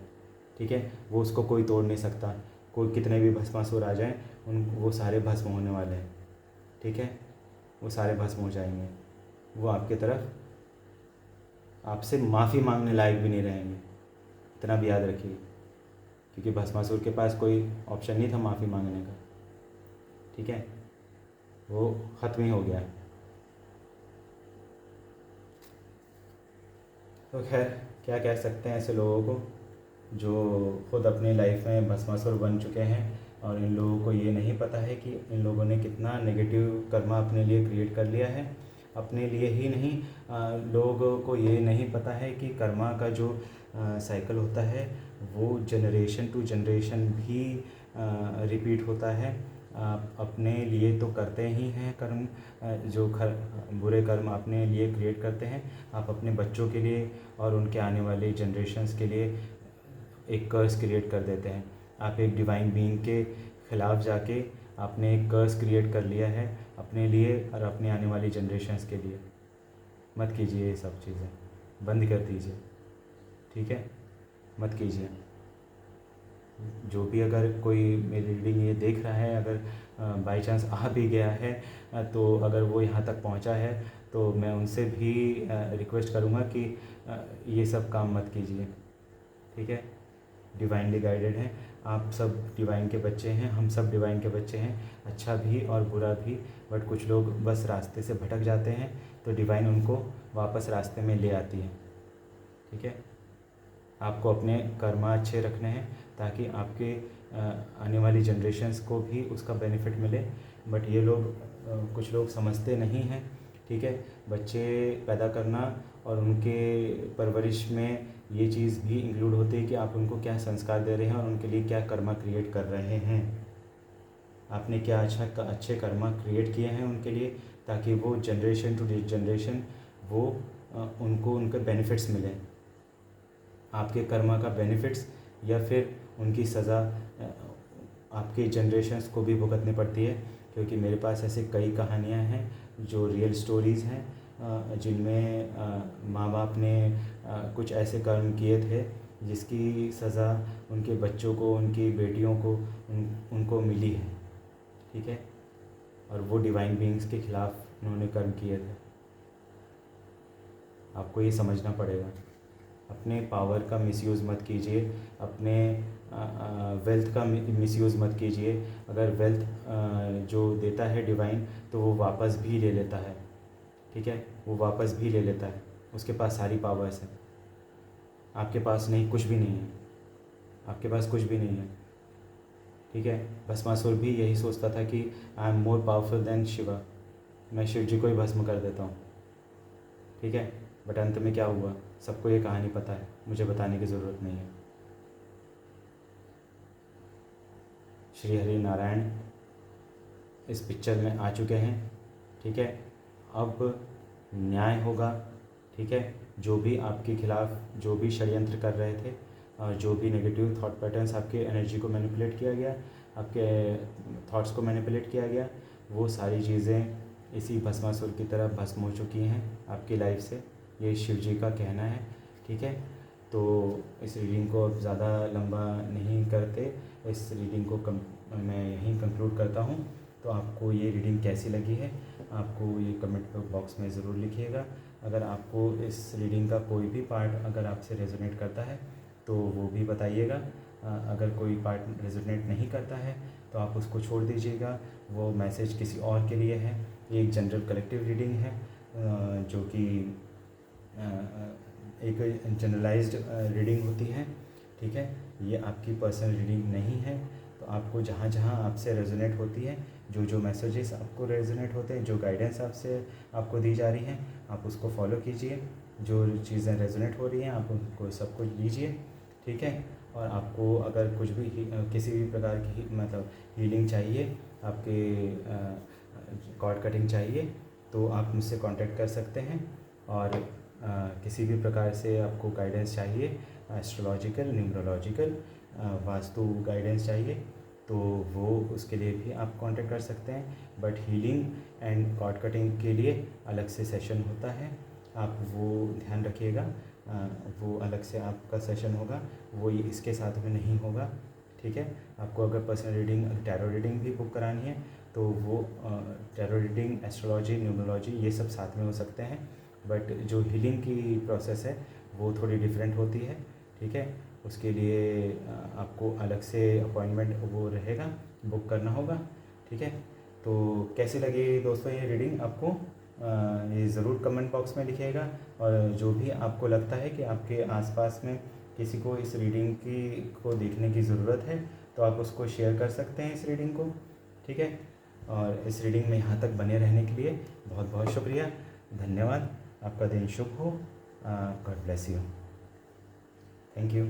ठीक है, वो उसको कोई तोड़ नहीं सकता। कोई कितने भी भस्मासुर आ जाएं, वो सारे भस्म होने वाले हैं। ठीक है, वो सारे भस्म हो जाएंगे। वो आपके तरफ आपसे माफ़ी मांगने लायक भी नहीं रहेंगे, इतना भी याद रखिए, क्योंकि भस्मासुर के पास कोई ऑप्शन नहीं था माफ़ी मांगने का। ठीक है, वो ख़त्म ही हो गया। तो खैर, क्या कह सकते हैं ऐसे लोगों को जो खुद अपनी लाइफ में भस्मासुर बन चुके हैं, और इन लोगों को ये नहीं पता है कि इन लोगों ने कितना नेगेटिव कर्मा अपने लिए क्रिएट कर लिया है। अपने लिए ही नहीं, लोगों को ये नहीं पता है कि कर्मा का जो साइकिल होता है वो जनरेशन टू जनरेशन भी रिपीट होता है। आप अपने लिए तो करते ही हैं कर्म, जो बुरे कर्म अपने लिए क्रिएट करते हैं, आप अपने बच्चों के लिए और उनके आने वाले जनरेशन्स के लिए एक कर्स क्रिएट कर देते हैं। आप एक डिवाइन बीइंग के ख़िलाफ़ जाके आपने एक कर्स क्रिएट कर लिया है अपने लिए और अपने आने वाली जनरेशन्स के लिए। मत कीजिए ये सब चीज़ें, बंद कर दीजिए। ठीक है, मत कीजिए। जो भी अगर कोई मेरी रीडिंग ये देख रहा है, अगर बाय चांस आ भी गया है, तो अगर वो यहाँ तक पहुँचा है, तो मैं उनसे भी रिक्वेस्ट करूँगा कि ये सब काम मत कीजिए। ठीक है, डिवाइनली गाइडेड हैं, आप सब डिवाइन के बच्चे हैं, हम सब डिवाइन के बच्चे हैं, अच्छा भी और बुरा भी। बट कुछ लोग बस रास्ते से भटक जाते हैं, तो डिवाइन उनको वापस रास्ते में ले आती है। ठीक है, आपको अपने कर्मा अच्छे रखने हैं ताकि आपके आने वाली जनरेशन्स को भी उसका बेनिफिट मिले। बट ये लोग कुछ लोग समझते नहीं हैं, ठीक है। बच्चे पैदा करना और उनके परवरिश में ये चीज़ भी इंक्लूड होती है कि आप उनको क्या संस्कार दे रहे हैं और उनके लिए क्या कर्मा क्रिएट कर रहे हैं। आपने क्या अच्छे कर्मा क्रिएट किए हैं उनके लिए, ताकि वो जनरेशन टू जनरेशन वो उनको उनके बेनिफिट्स मिलें, आपके कर्मा का बेनिफिट्स, या फिर उनकी सज़ा आपके जनरेशन्स को भी भुगतनी पड़ती है। क्योंकि मेरे पास ऐसे कई कहानियाँ हैं जो रियल स्टोरीज़ हैं, जिनमें माँ बाप ने कुछ ऐसे कर्म किए थे जिसकी सज़ा उनके बच्चों को, उनकी बेटियों को, उनको मिली है, ठीक है। और वो डिवाइन बीइंग्स के ख़िलाफ़ उन्होंने कर्म किए थे। आपको ये समझना पड़ेगा। अपने पावर का मिसयूज़ मत कीजिए, अपने वेल्थ का मिसयूज़ मत कीजिए। अगर वेल्थ जो देता है डिवाइन, तो वो वापस भी ले लेता है, ठीक है। वो वापस भी ले लेता है, उसके पास सारी पावर्स हैं। आपके पास नहीं, कुछ भी नहीं है, आपके पास कुछ भी नहीं है, ठीक है। भस्मासुर भी यही सोचता था कि I am more powerful than Shiva, मैं शिव जी को ही भस्म कर देता हूँ, ठीक है। बट अंत में क्या हुआ, सबको ये कहानी पता है, मुझे बताने की ज़रूरत नहीं है। श्री हरि नारायण इस पिक्चर में आ चुके हैं, ठीक है। अब न्याय होगा, ठीक है। जो भी आपके खिलाफ़ जो भी षड्यंत्र कर रहे थे और जो भी नेगेटिव थॉट पैटर्न्स, आपके एनर्जी को मैनिपुलेट किया गया, आपके थॉट्स को मैनिपुलेट किया गया, वो सारी चीज़ें इसी भस्मासुर की तरह भस्म हो चुकी हैं आपकी लाइफ से। ये शिव जी का कहना है, ठीक है। तो इस रीडिंग को अब ज़्यादा लंबा नहीं करते, इस रीडिंग को मैं यहीं कंक्लूड करता हूँ। तो आपको ये रीडिंग कैसी लगी है, आपको ये कमेंट बॉक्स में ज़रूर लिखिएगा। अगर आपको इस रीडिंग का कोई भी पार्ट अगर आपसे रेजोनेट करता है तो वो भी बताइएगा। अगर कोई पार्ट रेजोनेट नहीं करता है तो आप उसको छोड़ दीजिएगा, वो मैसेज किसी और के लिए है। ये एक जनरल कलेक्टिव रीडिंग है, जो कि एक जनरलाइज्ड रीडिंग होती है, ठीक है। ये आपकी पर्सनल रीडिंग नहीं है। तो आपको जहाँ जहाँ आपसे रेजोनेट होती है, जो जो मैसेजेस आपको रेजोनेट होते हैं, जो गाइडेंस आपको दी जा रही हैं, आप उसको फॉलो कीजिए। जो चीज़ें रेजोनेट हो रही हैं आप उनको सब कुछ लीजिए, ठीक है। और आपको अगर कुछ भी किसी भी प्रकार की मतलब हीलिंग चाहिए, आपके कॉर्ड कटिंग चाहिए, तो आप मुझसे कांटेक्ट कर सकते हैं। और किसी भी प्रकार से आपको गाइडेंस चाहिए, एस्ट्रोलॉजिकल, न्यूमरोलॉजिकल, वास्तु गाइडेंस चाहिए, तो वो उसके लिए भी आप कांटेक्ट कर सकते हैं। But healing and chord cutting के लिए अलग से सेशन होता है, आप वो ध्यान रखिएगा। वो अलग से आपका सेशन होगा, वो इसके साथ में नहीं होगा, ठीक है। आपको अगर पर्सनल रीडिंग, टैरो रीडिंग भी बुक करानी है तो वो टैरो रीडिंग, एस्ट्रोलॉजी, न्यूमरोलॉजी ये सब साथ में हो सकते हैं। बट जो हीलिंग की प्रोसेस है वो थोड़ी डिफरेंट होती है, ठीक है। उसके लिए आपको अलग से अपॉइंटमेंट वो रहेगा, बुक करना होगा, ठीक है। तो कैसी लगी दोस्तों ये रीडिंग आपको, ये ज़रूर कमेंट बॉक्स में लिखिएगा। और जो भी आपको लगता है कि आपके आसपास में किसी को इस रीडिंग को देखने की ज़रूरत है तो आप उसको शेयर कर सकते हैं इस रीडिंग को, ठीक है। और इस रीडिंग में यहाँ तक बने रहने के लिए बहुत बहुत शुक्रिया, धन्यवाद। आपका दिन शुभ हो। God bless you. Thank you.